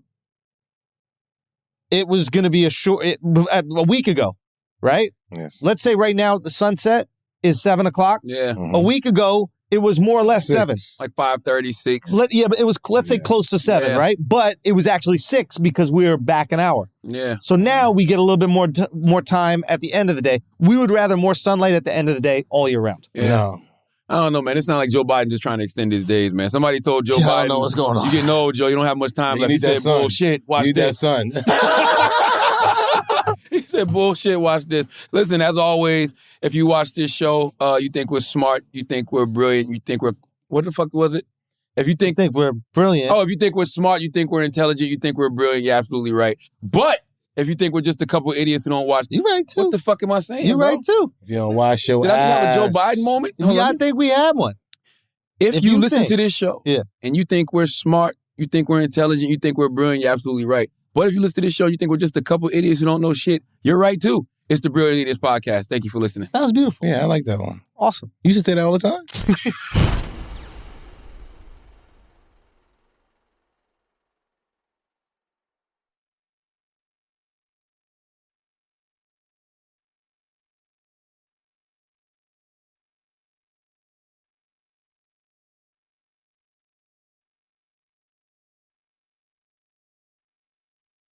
it was going to be a week ago, right? Yes. Let's say right now the sunset is 7 o'clock. Yeah. Mm-hmm. A week ago, it was more or less 7. Like 5:36. But it was, let's say, close to 7, right? But it was actually 6 because we were back an hour. Yeah. So now we get a little bit more time at the end of the day. We would rather more sunlight at the end of the day all year round. Yeah. No. I don't know, man. It's not like Joe Biden just trying to extend his days, man. Somebody told Joe Biden, I don't know what's going on. You getting old, Joe. You don't have much time left. He said, bullshit. Watch you this. Need that sun. He said, bullshit, watch this. Listen, as always, if you watch this show, you think we're smart, you think we're brilliant, you think we're, what the fuck was it? If you think we're brilliant. Oh, if you think we're smart, you think we're intelligent, you think we're brilliant, you're absolutely right. But if you think we're just a couple idiots who don't watch, you're right too. What the fuck am I saying? You're right too. If you don't watch your Did I ass. have a Joe Biden moment? Yeah, I think we had one. If you listen to this show, yeah, and you think we're smart, you think we're intelligent, you think we're brilliant, you're absolutely right. But if you listen to this show, you think we're just a couple idiots who don't know shit, you're right too. It's the Brilliant Idiots Podcast. Thank you for listening. That was beautiful. Yeah, I like that one. Awesome. You should say that all the time.